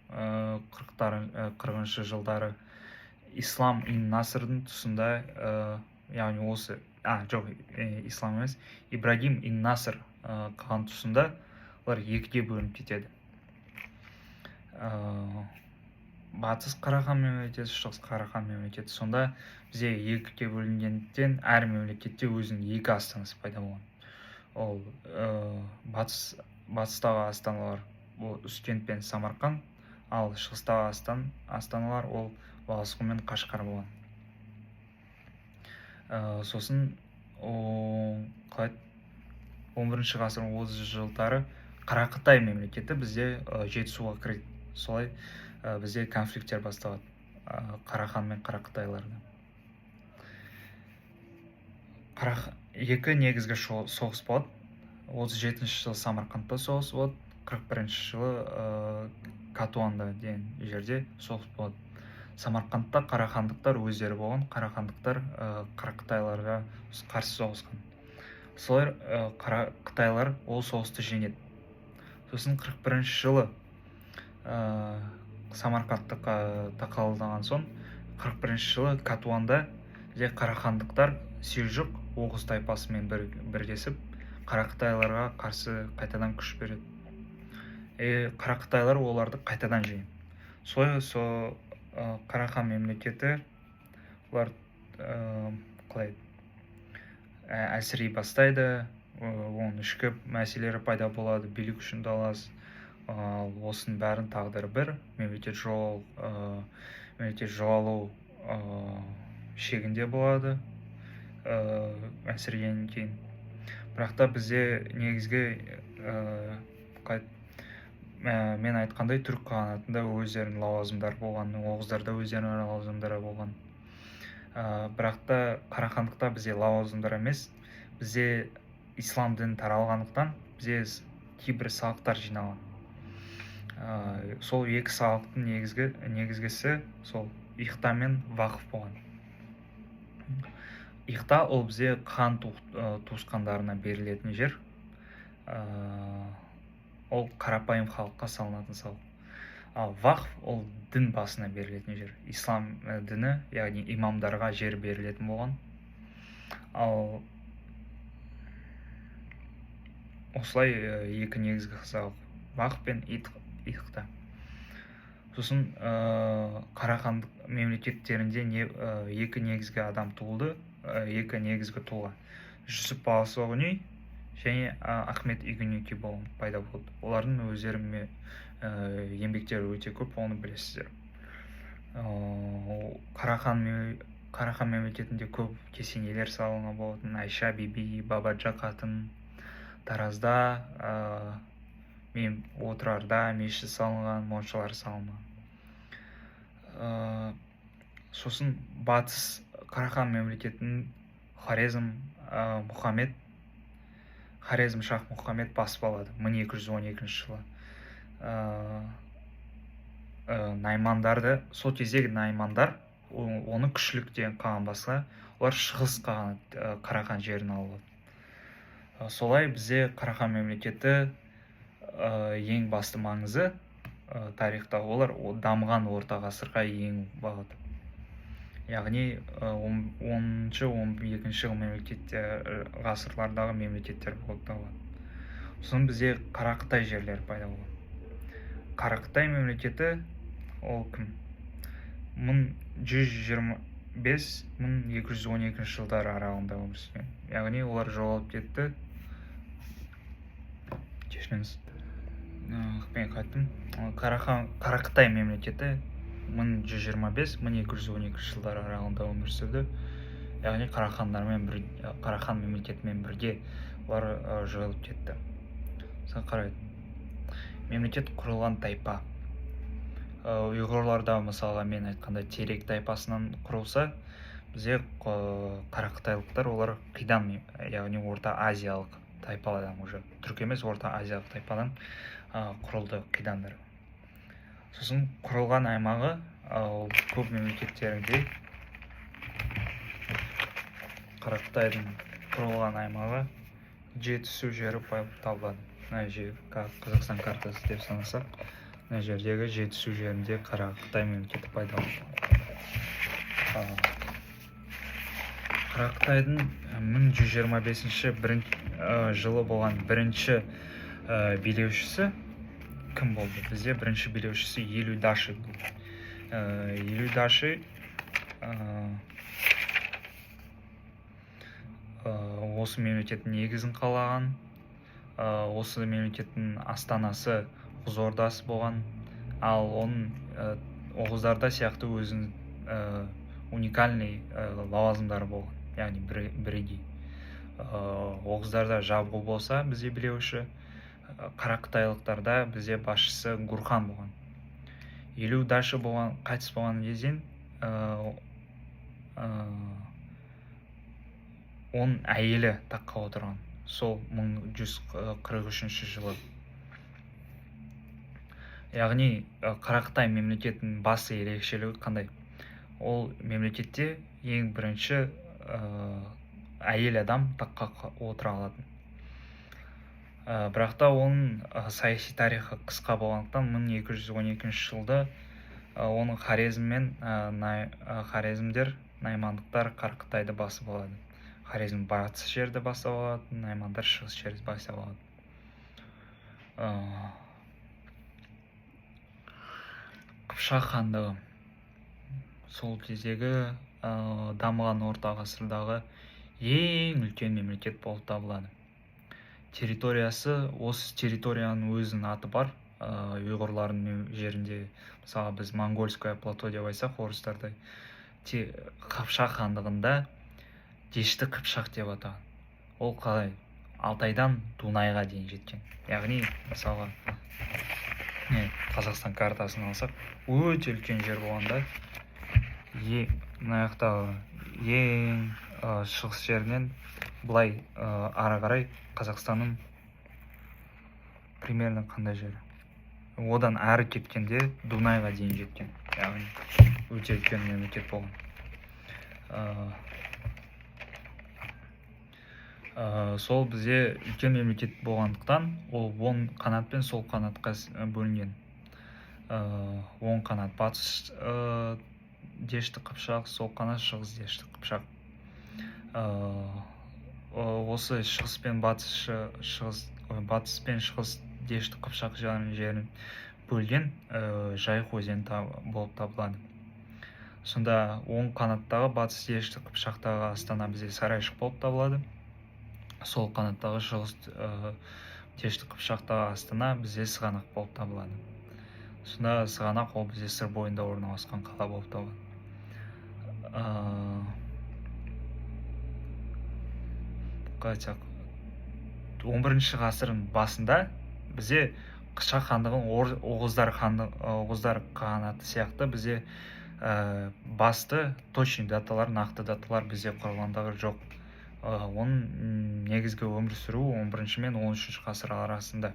40 жылдары Ислам ин Насрдың тұсында, яғни осы ислам емес, Ибрагим ин Наср қаған тұсында олар екіге бөлініп кетеді. Батыс Қарахан мемлекеті, Шығыс Қарахан мемлекеті. Сонда бізде екіге бөлінгендіктен әр мемлекетте өзінің екі астанасы пайда болған. Ол батыстағы астаналар ол Үскент пен Самарқан, ал шығыстағы астаналар ол Баласағұн мен Қашқар болған. Сосын 11 ғасырдың 30 жылдары Қарақытай мемлекеті бізде жетісуға кіреді. Солай бізде конфликттер басталады Қарахан мен Қарақытайларда. Екі негізгі соғыс болады. 37 жылы Самарқандта соғыс болады, 41 жылы Катуанда деген жерде соғыс болады. Самарқандта қарахандықтар өздері болған, қарахандықтар Қарақытайларға қарсы соғысқан. Солар Қытайлар ол соғысты жеңеді. Сосын 41 жылы Самарқандты тақалдаған соң 41 жылы Катуанда қарахандықтар Селжұқ Оғыз тайпасымен бірлесіп Қарақытайларға қарсы қайтадан күш береді. Қарақытайлар оларды қайтадан жеңеді. Солай Қарахан мемлекеті олар әлсірей бастайды, оның ішкі мәселелері пайда болады, билік үшін далас. Осының бәрін тағдыры бір, мемлекет жоғалу шегінде болады әлсірегеннен кейін. Бірақ та бізде негізгі мен айтқандай түрік қағанатында өздерінің лауазымдары болған, оғыздарда өздерінің лауазымдары болған. Бірақ та қарахандықта бізде лауазымдар емес, бізде ислам діні таралғандықтан бізде кейбір салықтар жиналған. Сол екі салықтың негізгісі сол иқта мен вақф болған. Иқта ол бізде хан туысқандарына берілетін жер. Ол қарапайым халыққа салынатын салық. Ал вақф ол дін басына берілетін жер. Ислам діні, яғни имамдарға жер берілетін болған. Ал осылай екі негізгі салық, вақф пен иқта. Сосын қарахандық мемлекеттерінде екі негізгі адам туылды, екі негізгі тұлға. Жүсіп Баласағұн және Ахмет Игүнеки пайда болды. Олардың өздері еңбектері өте көп, оны білесіздер. Қарахан мемлекетінде көп кесенелер салынған болатын. Айша биби, Бабаджа қатын, Таразда, Отырарда мешіт салынған, моншалар салынған. Сосын батыс Қарахан мемлекетінің Хорезм Шах Мұхаммед басып алады 1212 жылы. Наймандарды, сол кездегі наймандар оны күшіліктен қалған басқа, олар шығыс Қарахан жерін алады. Солай бізде Қарахан мемлекеті ең басты маңызы тарихта олар дамыған орта ғасырға ең бағыт. Яғни 10-12 ғасырлардағы мемлекеттер болып табылады. Сосын бізде Қарақытай жерлері пайда болады. Қарақытай мемлекеті ол кім? 1125-1212 жылдар аралығында өмір сүрген. Яғни олар жоғалып кетті. Кешіріңіз. Мен қайттым. Қарақытай мемлекеті 1125-1212 жылдар аралығында өмір сүрді. Яғни Қарахан мемлекетімен бірге олар жойылып кетті. Қарайды. Мемлекет құрылған тайпа. Ұйғырларда мысалға мен айтқанда Терек тайпасынан құрылса, бізде қарақытайлықтар олар қидан, яғни Орта Азиялық тайпаладан, уже түрік емес, Орта Азиялық тайпадан құрылды қидандар. Сосын құрылған аймағы көп мемлекеттерінде Қарақытайдың құрылған аймағы Жетісу жері болып табылады. Мына жер Қазақстан картасы деп санасақ, мына жердегі Жетісу жерінде Қарақытай мемлекеті пайда болды. Қарақытайдың 1125 жылы болған бірінші билеушісі кім болды? Бізде бірінші билеушісі Елудаши болды. Елудаши осы мемлекеттің негізін қалаған, осы мемлекеттің астанасы Қызордасы болған, ал оның оғыздарда сияқты өзінің уникальный лауазымдары болған, яғни бірегей. Оғыздарда Жабғу болса бізде билеуші, Қарақытайлықтарда бізде басшысы Гурхан болған. Елудаши қайтыс болған кезден оның әйелі таққа отырған, сол 1143 жылы. Яғни Қарақытай мемлекетінің басты ерекшелігі қандай? Ол мемлекетте ең бірінші әйел адам таққа отыра алатын. Бірақ та оның саяси тарихы қысқа болғандықтан 1212 жылда оның Хорезмдер, наймандықтар Қарақытайды басып алады. Хорезм батыс жерді басып алады, наймандар шығыс жерді басып алады. Қыпшақ хандығы сол кездегі дамыған орта ғасырдағы ең үлкен мемлекет болып табылады. Территориясы, осы территорияның өзінің аты бар. Ұйғырлардың жерінде, мысалы біз Моңғольское плато деп айтсақ, орыстарда Қыпшақ хандығында Дешті Қыпшақ деп атаған. Ол қалай? Алтайдан Дунайға дейін жеткен. Яғни мысалға Қазақстан картасын алсақ, өте үлкен жер болғанда, мына жақтағы ең шығыс жерінен былай ары қарай Қазақстанның примерно қандай жері? Одан әрі кеткенде Дунайға дейін жеткен. Яғни өте үлкен мемлекет болған. Сол бізде үлкен мемлекет болғандықтан, ол оң қанат пен сол қанатқа бөлінген. Оң қанат батыс Дешті Қыпшақ, сол қанат шығыс Дешті Қыпшақ. Осы батыс пен шығыс Дешті Қыпшақ жерін бөлген Жайық өзені болып табылады. Сонда оң қанаттағы батыс Дешті Қыпшақтағы астана бізде Сарайшық болып табылады. Сол қанаттағы шығыс Дешті Қыпшақтағы астана бізде Сығанақ болып табылады. Сонда Сығанақ ол бізде сыр бойында орналасқан қала болып табылады. 11 ғасырдың басында бізде Қыпшақ хандығын Оғыздар қағанаты сияқты бізде басты точный даталар, нақты даталар бізде құрылғандағы жоқ. оның негізгі өмір сүруі 11 мен 13 ғасыр арасында,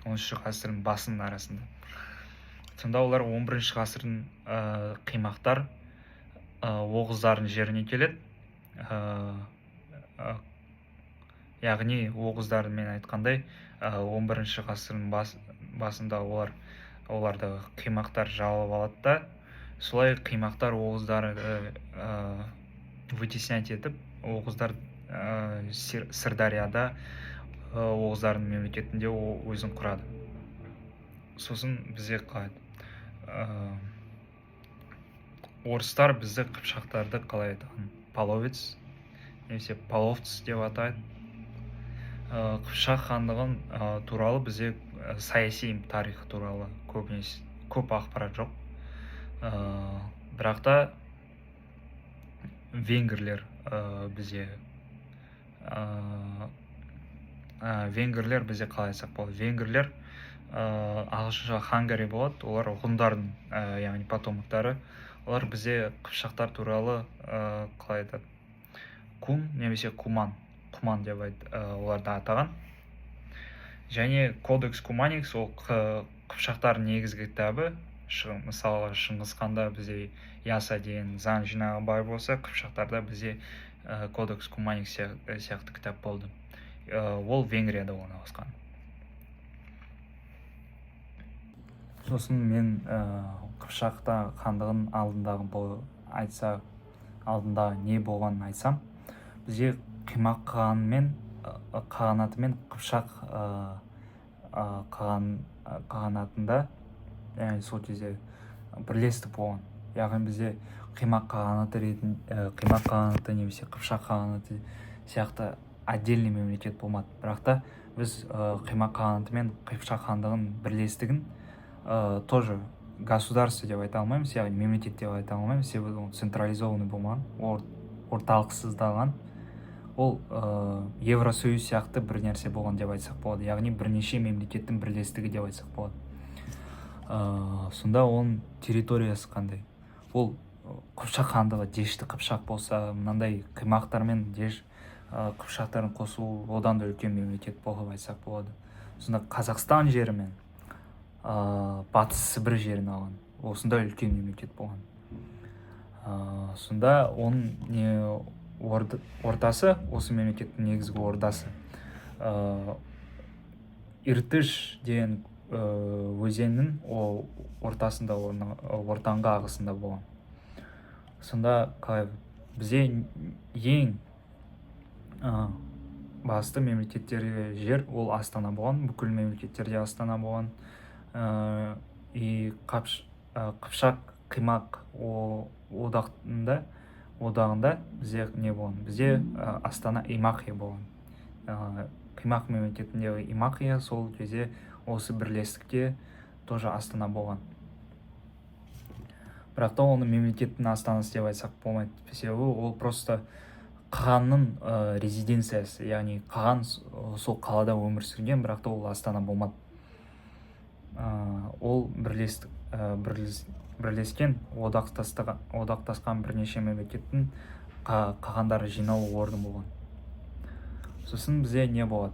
13 ғасырдың басының арасында. Сонда олар 11 ғасырдың қимақтар оғыздардың жеріне келеді. Яғни оғыздар мен айтқандай 11 ғасырдың басында оларды қимақтар жаулап алады да, солай қимақтар оғыздарды вытеснять етіп, оғыздар Сырдарияда оғыздардың мемлекетінде өзін құрады. Сосын бізде қалайды. Орыстар бізді қыпшақтарды қалай айтқан? Половец немесе половцы деп атайды. Қыпшақ хандығын туралы бізде саяси тарихы туралы көп ақпарат жоқ. Бірақ та венгрлер бізде қалай айтсақ болады? Венгрлер ағылшынша хангари болады. Олар ғұндардың, яғни потомоктары. Олар бізде қыпшақтар туралы қалай айтады? Кун немесе құман деп оларды атаған. Және кодекс Куманикс ол қыпшақтардың негізгі кітабы. Мысалы Шыңғыс ханда бізде Яса деген заң жинағы бар болса, қыпшақтарда бізде кодекс Куманикс сияқты кітап болды. Ол Венгрияда орналасқан. Сосын мен Қыпшақта хандығын алдында не болғанын айтсам, бізде Қимақ қағанаты мен Қыпшақ қағанатында, яғни сол кезде бірлестік болған. Яғни бізде Қимақ қағанаты немесе Қыпшақ қағанаты сияқты отдельный мемлекет болмады. Бірақ та біз Қимақ қағанаты мен Қыпшақ хандығын бірлестігін тоже государство деп айта алмаймыз, яғни мемлекет деп айта алмаймыз, себебі ол централизованный болмаған, орталықсыздалған. Ол Евросоюз сияқты бір нәрсе болған деп айтсақ болады, яғни бірнеше мемлекеттің бірлестігі деп айтсақ болады. Сонда оның территориясы қандай? Ол Қыпшақ хандығы Дешті Қыпшақ болса, мынандай Қимақтар мен Деш Қыпшақтарын қосу одан да үлкен мемлекет болып айтсақ болады. Сонда Қазақстан жері мен Батыс Сібір жерін алған, осында үлкен мемлекет болған. Сонда оның ордасы, осы мемлекеттің негізгі ордасы Иртыш деген өзеннің ортасында, ортаңғы ағысында болған. Сонда бізде ең басты мемлекеттерге жер ол Астана болған, бүкіл мемлекеттерде Астана болған. Қыпшақ Қимақ одағында бізде не болған? Бізде Астана Имақия болған. Қимақ мемлекетіндегі Имақия сол кезде осы бірлестікте тоже Астана болған. Бірақ та оны мемлекеттің астанасы деп айтсақ болмайды. Себебі ол просто қағанның резиденциясы, яғни қаған сол қалада өмір сүрген, бірақ та ол Астана болмады. Ол бірлескен одақтасқан бірнеше мемлекеттің қағандары жиналу орны болған. Сосын бізде не болады?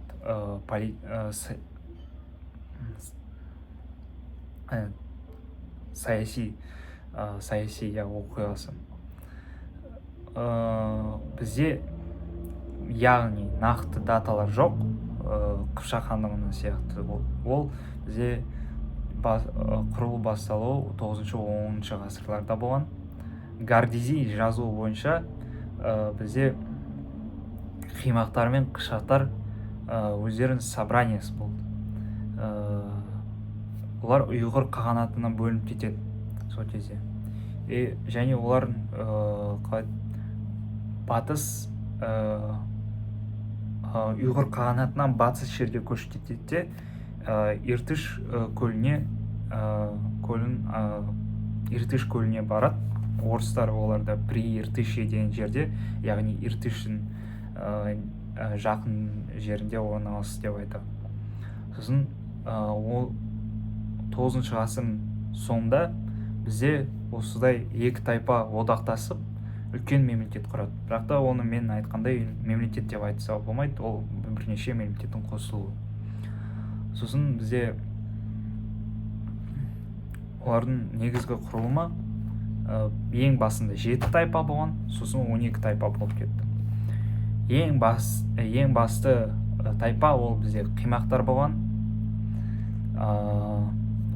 Саяси оқиғасы. Бізде яғни нақты даталар жоқ. Қыпшақ хандығының сияқты ол бізде құрылу басталуы 9-10 ғасырларда болған. Гардези жазуы бойынша бізде Қимақтар мен Қыпшақтар өздерінің собраниясы болды. Олар ұйғыр қағанатына бөлініп кетеді сол кезде. Және олар батыс ұйғыр қағанатынан батыс жерге көшіп кетеді де Иртыш көліне барады. Орыстар оларда при Иртыше деген жерде, яғни Иртыштың жақын жерінде орналасты деп айтады. Сосын 9 ғасырдың соңында бізде осыдай екі тайпа одақтасып, үлкен мемлекет құрады. Бірақ та оны мен айтқандай мемлекет деп айтса болмайды, ол бірнеше мемлекеттің қосылуы. Сосын бізде олардың негізгі құрылымы ең басында 7 тайпа болған, сосын 12 тайпа болып кетті. Ең басты тайпа ол бізде қимақтар болған,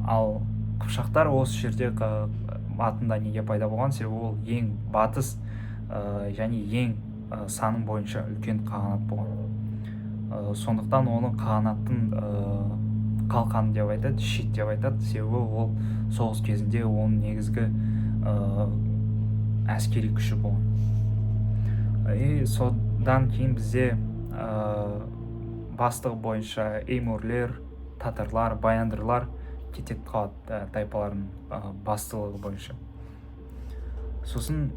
ал қыпшақтар осы жерде атында неге пайда болған, себебі ол ең батыс және ең саның бойынша үлкен қағанат болған. Сондықтан оны қағанаттың қалқаны деп айтады, щит деп айтады, себебі ол соғыс кезінде оның негізгі әскери күші болған. Содан кейін бізде бастығы бойынша эймурлер, татарлар, баяндырлар кетеді қалады тайпалардың бастылығы бойынша. Сосын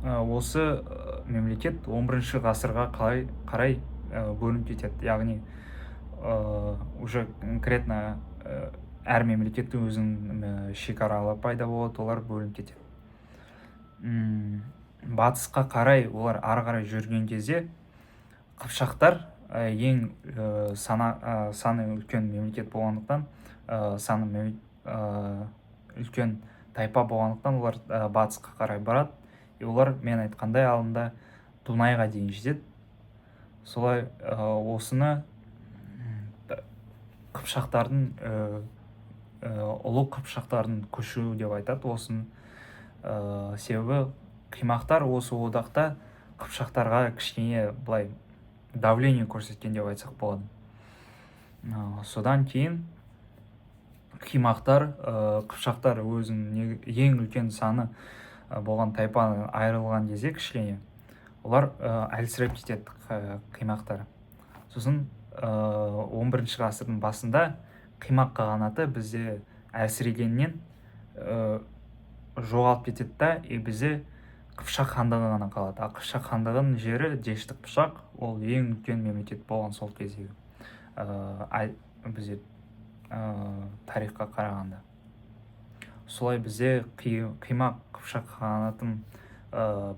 осы мемлекет 11 ғасырға қарай бөлініп кетеді. Яғни уже конкретно әр мемлекеттің өзінің шекаралары пайда болады, олар бөлініп кетеді. Батысқа қарай олар ары қарай жүрген кезде қыпшақтар ең саны үлкен мемлекет болғандықтан, саны үлкен тайпа болғандықтан олар батысқа қарай барады. Олар мен айтқандай алдында Дунайға дейін жетеді. Солай осыны қыпшақтардың ұлы қыпшақтардың көшуі деп айтады. Осыны себебі қимақтар осы одақта қыпшақтарға кішкене былай давление көрсеткен деп айтсақ болады. Содан кейін қимақтар, қыпшақтар өзінің ең үлкен саны болған тайпадан айырылған кезде кішкене олар әлсіреп кетеді қимақтар. Сосын 11 ғасырдың басында қимақ қағанаты бізде әлсірегеннен жоғалып кетеді да, бізде Қыпшақ хандығы ғана қалады. Қыпшақ хандығының жері Дешті Қыпшақ, ол ең үлкен мемлекет болған сол кездегі бізде тарихқа қарағанда. Солай бізде қимақ Қыпшақ ханатының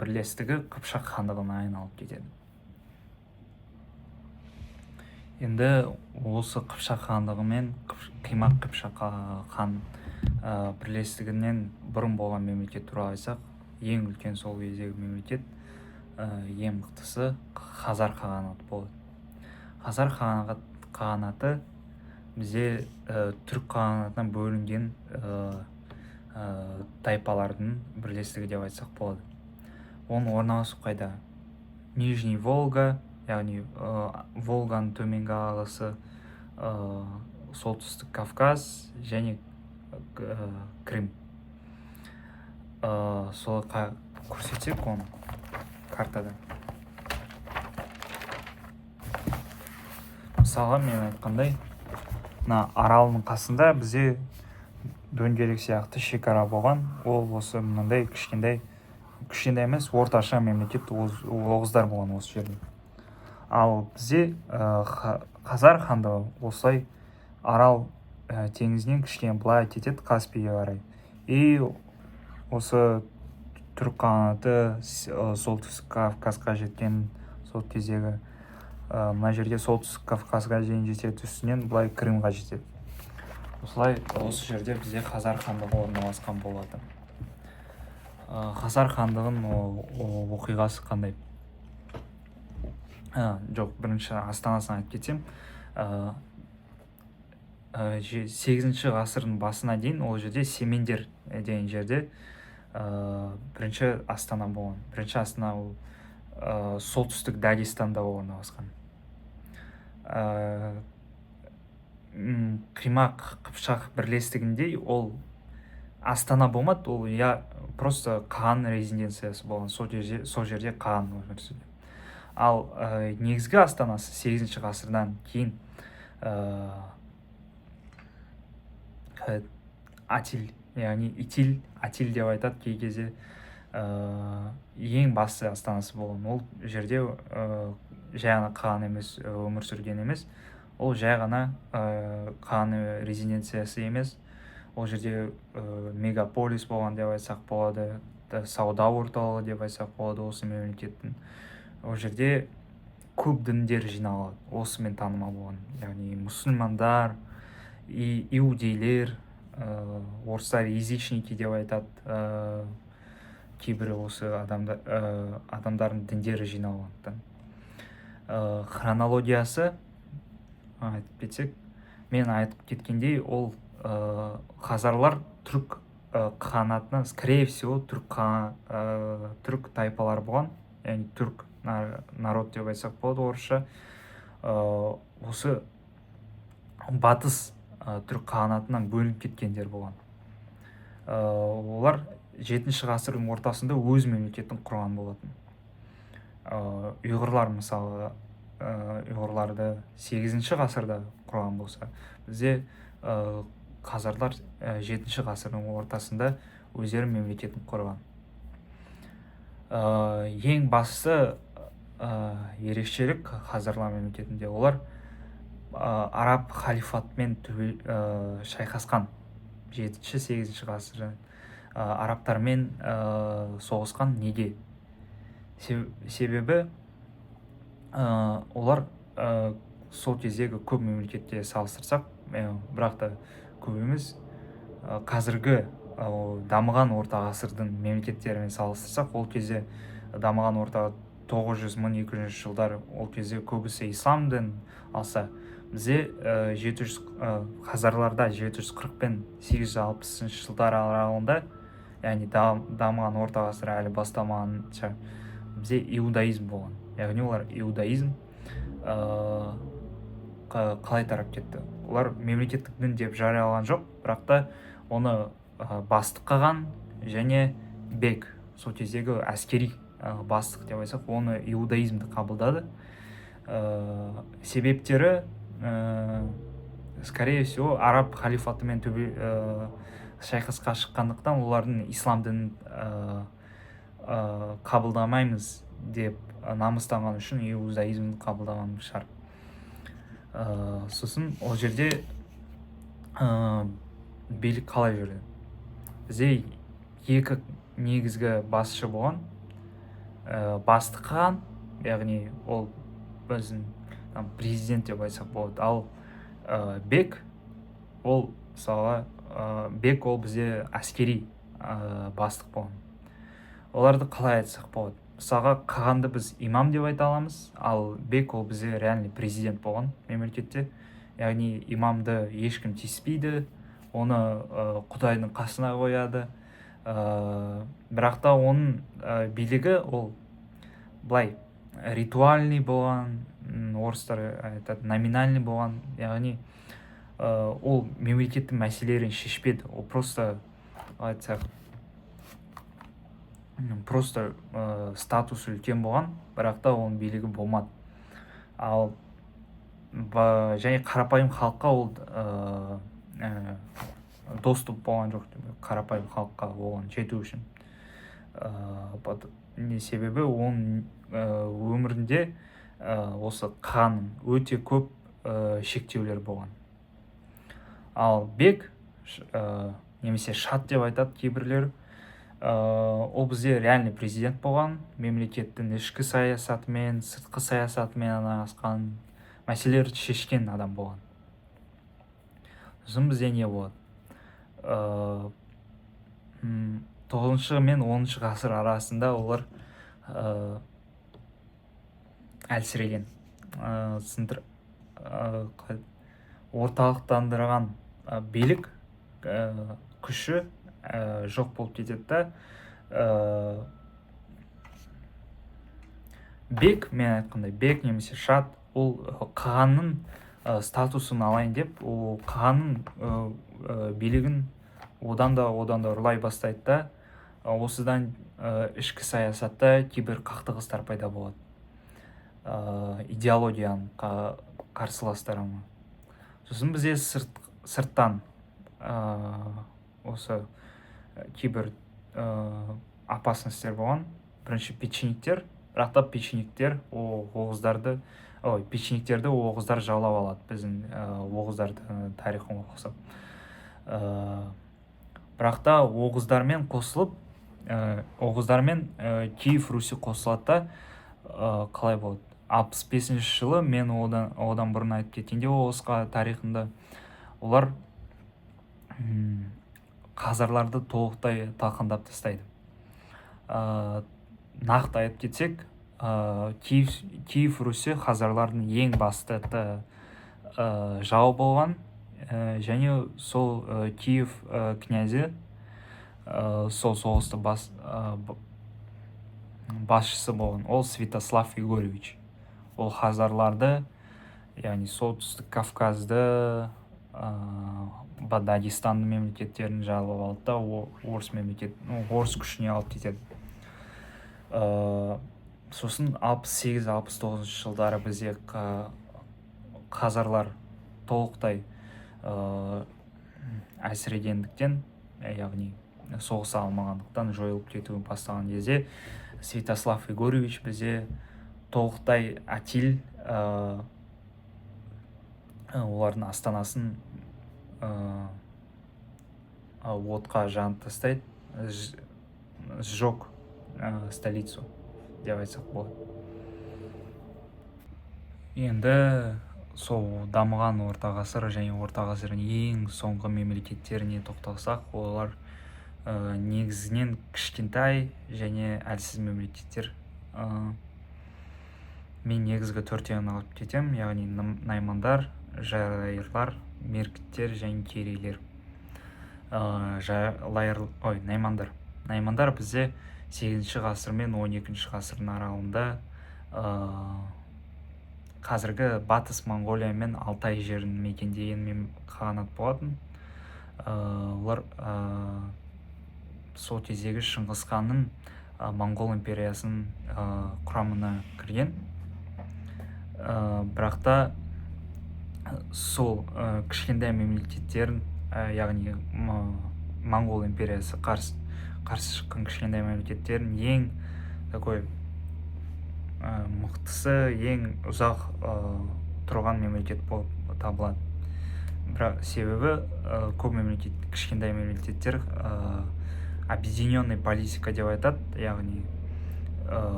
бірлестігі Қыпшақ хандығына айналып кетеді. Енді осы Қыпшақ хандығы мен қимақ Қыпшақ хан бірлестігінен бұрын болған мемлекет туралы айтсақ, ең үлкен сол кездегі мемлекет, ең мықтысы Хазар қағанаты болды. Хазар қағанаты бізде түрік қағанатынан бөлінген тайпалардың бірлестігі деп айтсақ болады. Оның орналасу қайда? Нижний Волга, яғни Волганың төменгі ағысы, солтүстік Кавказ және Крым. Солай көрсетсек оны картада. Мысалға мен айтқандай, аралының қасында бізде дөңгелек сияқты шекара болған. Ол осы мынандай кішкентай емес, орташа мемлекет оғыздар болған осы жерде. Ал бізде Хазар хандығы осылай Арал теңізінен кішкене былай кетеді Каспийге қарай. И осы түрік қағанаты солтүстік Кавказға жеткен сол кездегі мына жерге солтүстік Кавказға дейін жетеді, үстінен былай Крымға жетеді. Осылай осы жерде бізде Хазар хандығы орналасқан болады. Хазар хандығының оқиғасы қандай? Жоқ, бірінші астанасын айтып кетсем, 8 ғасырдың басына дейін ол жерде Семендер деген жерде бірінші астана болған. Бірінші астана ол солтүстік Дагестанда орналасқан. Қимақ Қыпшақ бірлестігінде ол астана болмады, ол просто қан резиденциясы болған. Сол жерде қан өмір сүрді. Ал негізгі астанасы 8 ғасырдан кейін Атил, яғни Атил деп айтады кей кезде, ең басты астанасы болған. Ол жерде жай ғана қан емес, өмір сүрген емес, ол жай ғана қан резиденциясы емес, ол жерде мегаполис болған деп айтсақ болады, сауда орталығы деп айтсақ болады осы мемлекеттің. Ол жерде көп діндер жиналады, осымен танымал болған, яғни мұсылмандар, иудейлер, орыстар язычники деп айтады, кейбір осы адамдардың діндері жиналғандықтан. Хронологиясы айтып кетсек, мен айтып кеткендей, ол хазарлар түрік қағанатынан, скорее всего, түрік тайпалар болған, яғни түрік народ деп айтсақ болады орысша. Осы батыс түрік қағанатынан бөлініп кеткендер болған. Олар 7-ші ғасырдың ортасында өз мемлекетін құрған болатын. Ұйғырлар мысалы, ұйғырларды 8-ші ғасырда құрған болса, бізде хазарлар 7-ші ғасырдың ортасында өздері мемлекетін құрған. Ең басты ерекшелік хазарлар мемлекетінде, олар араб халифатымен шайқасқан. 7-8 ғасырда арабтармен соғысқан. Неге? Себебі олар сол кездегі көп мемлекетте салыстырсақ, бірақ та көп емес, қазіргі дамыған орта ғасырдың мемлекеттерімен салыстырсақ, ол кезде дамыған орта 900-1200 жылдар, ол кезде көбісі ислам дін алса, бізде хазарларда 740 пен 860 жылдар аралығында, яғни дамыған орта ғасыр әлі бастамағанша, бізде иудаизм болған. Яғни олар иудаизм қалай тарап кетті? Олар мемлекеттік дін деп жариялаған жоқ, бірақ та оны бастық қылған, және бек, сол кездегі әскери бастық деп айтсақ, оны иудаизмді қабылдады. Себептері, скорее всего, араб халифатымен шайқасқа шыққандықтан, олардың ислам дінін қабылдамаймыз деп намыстанған үшін иудаизмді қабылдаған шығар. Сосын ол жерде билік қалай жүрді? Бізде екі негізгі басшы болған, бастық қылған, яғни ол біздің президент деп айтсақ болады. Ал бек, ол мысалы, бек ол бізде әскери бастық болған. Оларды қалай айтсақ болады? Мысалға, қағанды біз имам деп айта аламыз, ал бек ол бізде реальный президент болған мемлекетте. Яғни имамды ешкім тиіспейді, оны құдайдың қасына қояды. Бірақ та оның билігі ол былай ритуальный болған, орыстар айтады, номинальный болған. Яғни ол мемлекеттің мәселелерін шешпеді, ол просто айтсақ, просто статусы үлкен болған, бірақ та оның билігі болмады. Ал және қарапайым халыққа ол доступ болған жоқ, қарапайым халыққа оған жету үшін. Себебі оның өмірінде осы қағанның өте көп шектеулер болған. Ал бек, немесе шат деп айтады кейбірлер, ол бізде реальный президент болған, мемлекеттің ішкі саясатымен, сыртқы саясатымен айналысқан, мәселелерді шешкен адам болған. Сосын бізде не болады? 9 мен 10 ғасыр арасында олар әлсіреген, орталықтандырған билік күші жоқ болып кетеді да. Бек, мен айтқандай, бек немесе шат, ол қағанның статусын алайын деп, ол қағанның билігін одан да ұрлай бастайды да. Осыдан ішкі саясатта кейбір қақтығыстар пайда болады. Идеологияның қарсыластарының. Сосын бізде сырттан осы кейбір опасностьтер болған. Бірінші печенектер, бірақ та печенектерді оғыздар жаулап алады, біздің оғыздарды тарихын оқысақ. Бірақ та оғыздармен қосылып, оғыздармен Киев Русі қосылады да қалай болады? 65-ші жылы мен одан бұрын айтып кеткенде Оғызға тарихында олар хазарларды толықтай талқандап тастайды. Нақты айтып кетсек, Киев Русі хазарлардың ең басты жауы болған, және сол Киев князі сол соғысты басшысы болған. Ол Святослав Егорович. Ол хазарларды, яғни солтүстік Кавказды, Дагестанды мемлекеттерін жаулап алды да орыс күшіне алып кетеді. Сосын 68-69 жылдары бізде хазарлар толықтай әлсірегендіктен, яғни соғыса алмағандықтан жойылып кетуі бастаған кезде Святослав Егорович бізде толықтай Атиль олардың астанасын отқа жанып тастайды, сжег столицу деп айтсақ болады. Енді сол дамыған орта ғасыр және орта ғасырдың ең соңғы мемлекеттеріне тоқталсақ, олар негізінен кішкентай және әлсіз мемлекеттер. Мен негізгі төртеуін алып кетем, яғни наймандар, жалайырлар, меркіттер және керейлер. Наймандар бізде 8-ші ғасыр мен 12-ші ғасырдың аралығында қазіргі батыс Монғолия мен Алтай жерін мекендеген қағанат болатын. Олар сол кездегі Шыңғыс ханның Моңғол империясының құрамына кірген. Бірақ та сол кішкентай мемлекеттерін, яғни Моңғол империясы қарсы шыққан кішкентай мемлекеттерін ең такой мықтысы, ең ұзақ тұрған мемлекет болып табылады. Бірақ себебі көп кішкентай мемлекеттер объединенный политика деп айтады, яғни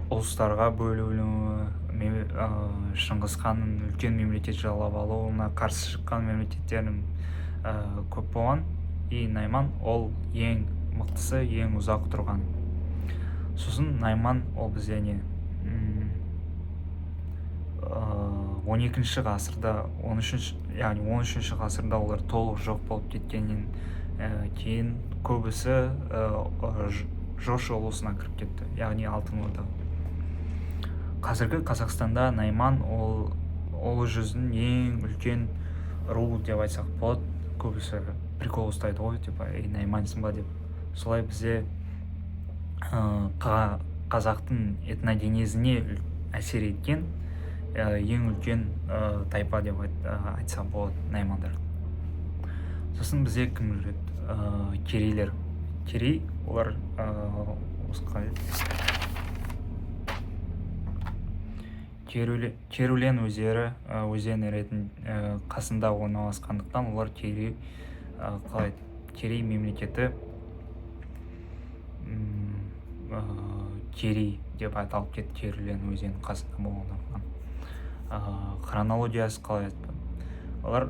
ұлыстарға бөлінуі, Шыңғыс ханның үлкен мемлекет жаулап алуына қарсы шыққан мемлекеттердің көп болған. И Найман ол ең мықтысы, ең ұзақ тұрған. Сосын Найман ол бізде 12-ші ғасырда, 13-ші ғасырда олар толық жоқ болып кеткеннен кейін көбісі Жошы ұлысына кіріп кетті, яғни Алтын Орда. Қазіргі Қазақстанда Найман ол ұлы жүздің ең үлкен ру деп айтсақ болады. Көбісі прикол ұстайды ғой, наймансың ба деп. Солай бізде қазақтың этногенезіне әсер еткен ең үлкен тайпа деп айтсақ болады наймандар. Сосын бізде кім жүреді? Керейлер. Керей, олар Керулен өзені қасында орналасқандықтан олар Керей мемлекеті Керей деп аталып кетті, Керулен өзені қасында болғандықтан. Хронологиясы қалай айтты? Олар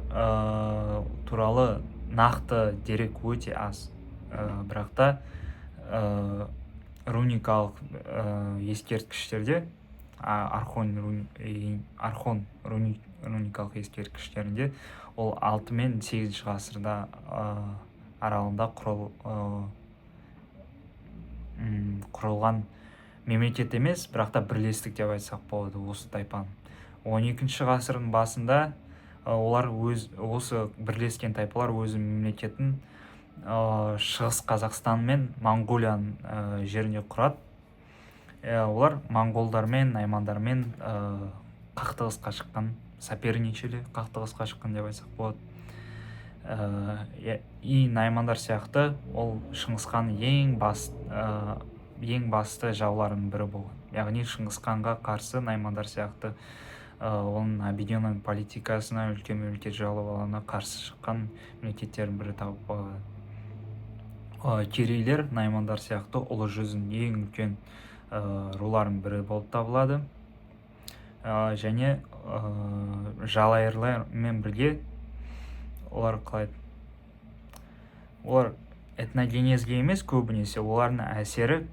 туралы нақты дерек өте аз. Бірақ та руникалық ескерткіштерде, Архон руникалық ескерткіштерінде ол 6 мен 8 ғасырда аралығында құрылған мемлекет емес, бірақ та бірлестік деп айтсақ болады осы тайпаның. 12-ші ғасырдың басында олар осы бірлескен тайпалар өзі мемлекетін Шығыс Қазақстан мен Монғолияның жеріне құрады. Олар моңғолдармен, наймандармен қақтығысқа шыққан, соперничали, қақтығысқа шыққан деп айтсақ болады. И наймандар сияқты ол Шыңғыс ханның ең басты жауларының бірі болған. Яғни Шыңғыс ханға қарсы наймандар сияқты оның объединенный политикасына, үлкен мемлекет жалауларына қарсы шыққан мемлекеттердің бірі табылады. Керейлер наймандар сияқты ұлы жүздің ең үлкен рулардың бірі болып табылады. Және жалайырлармен бірге олар этногенезге емес, көбінесе олардың әсері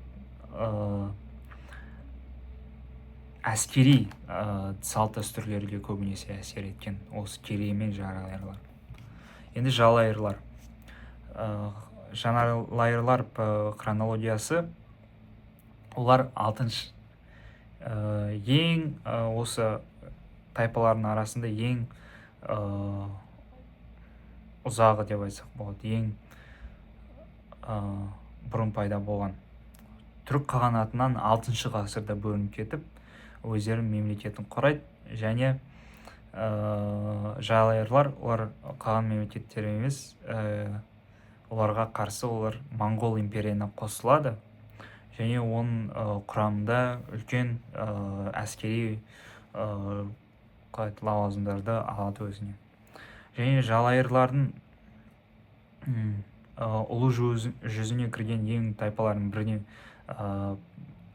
әскери салт дәстүрлерге көбінесе әсер еткен осы керей мен жалайырлар. Енді жалайырлар. Жалайырлар хронологиясы, олар 6-шы ең осы тайпалардың арасында ең ұзағы деп айтсақ болады, ең бұрын пайда болған. Түрік қағанатынан 6-шы ғасырда бөлініп кетіп, өздерінің мемлекетін құрайды, және жалайырлар олар қалған мемлекеттер емес, оларға қарсы олар Моңғол империясына қосылады, және оның құрамында үлкен әскери лауазымдарды алады өзіне. Және жалайырлардың ұлы жүзіне кірген ең тайпалардың біріне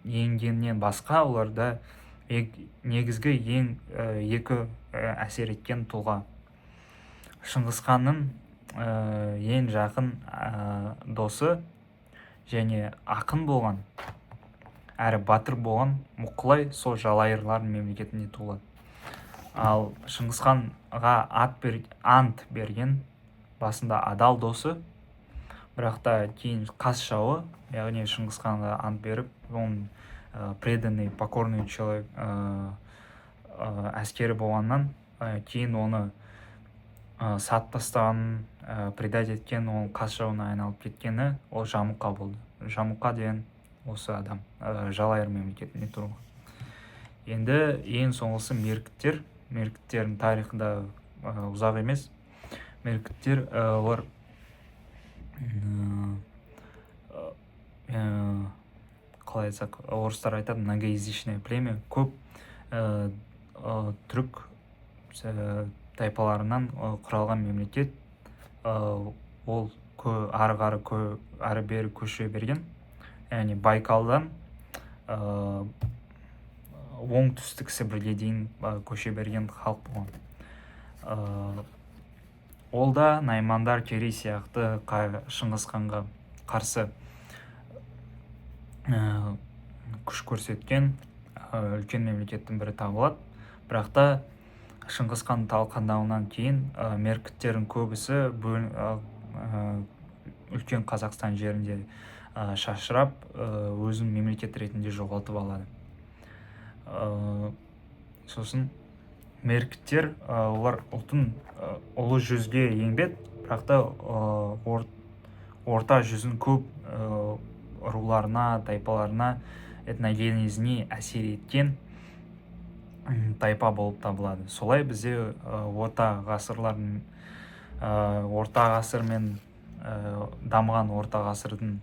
енгеннен басқа, оларда негізгі ең екі әсер еткен тұлға. Шыңғысханның ең жақын досы және ақын болған, әрі батыр болған Мұқылай сол жалайырлардың мемлекетінде туылады. Ал Шыңғысханға ант берген басында адал досы, бірақ та кейін қас жауы, яғни Шыңғысханға ант беріп, оның преданный, покорный человек әскері болғаннан кейін оны сатып тастаған, предать еткен, ол қас жауына айналып кеткені ол Жамұқа болды. Жамұқа деген осы адам жалайыр мемлекетінде тұрған. Енді ең соңғысы меркіттер. Меркіттердің тарихында ұзақ емес. Меркіттер олар қалай айтсақ, орыстар айтады, многоязычное племя, көп түрік тайпаларынан құралған мемлекет. Ол ары бері көше берген, яғни Байкалдан оңтүстік Сібірге дейін көше берген халық болған. Ол да наймандар, керей сияқты Шыңғысханға қарсы күш көрсеткен үлкен мемлекеттің бірі табылады. Бірақ та Шыңғысхан талқандауынан кейін меркіттердің көбісі үлкен Қазақстан жерінде шашырап, өзін мемлекет ретінде жоғалтып алады. Сосын меркіттер олар ұлтын ұлы жүзге енбеді, бірақ та орта жүздің көп руларына, тайпаларына, этногенезіне әсер еткен тайпа болып табылады. Солай бізде орта ғасыр мен дамыған орта ғасырдың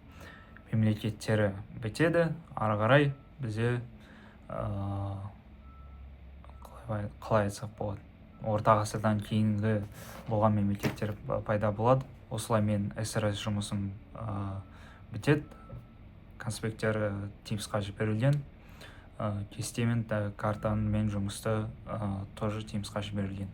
мемлекеттері бітеді. Ары қарай бізде қалай айтсақ болады, орта ғасырдан кейінгі болған мемлекеттер пайда болады. Осылай мен СРС жұмысым бітеді. Конспекттері Teamsқа жіберілген. Кесте мен картаны мен жұмысты тоже Teamsқа жіберілген.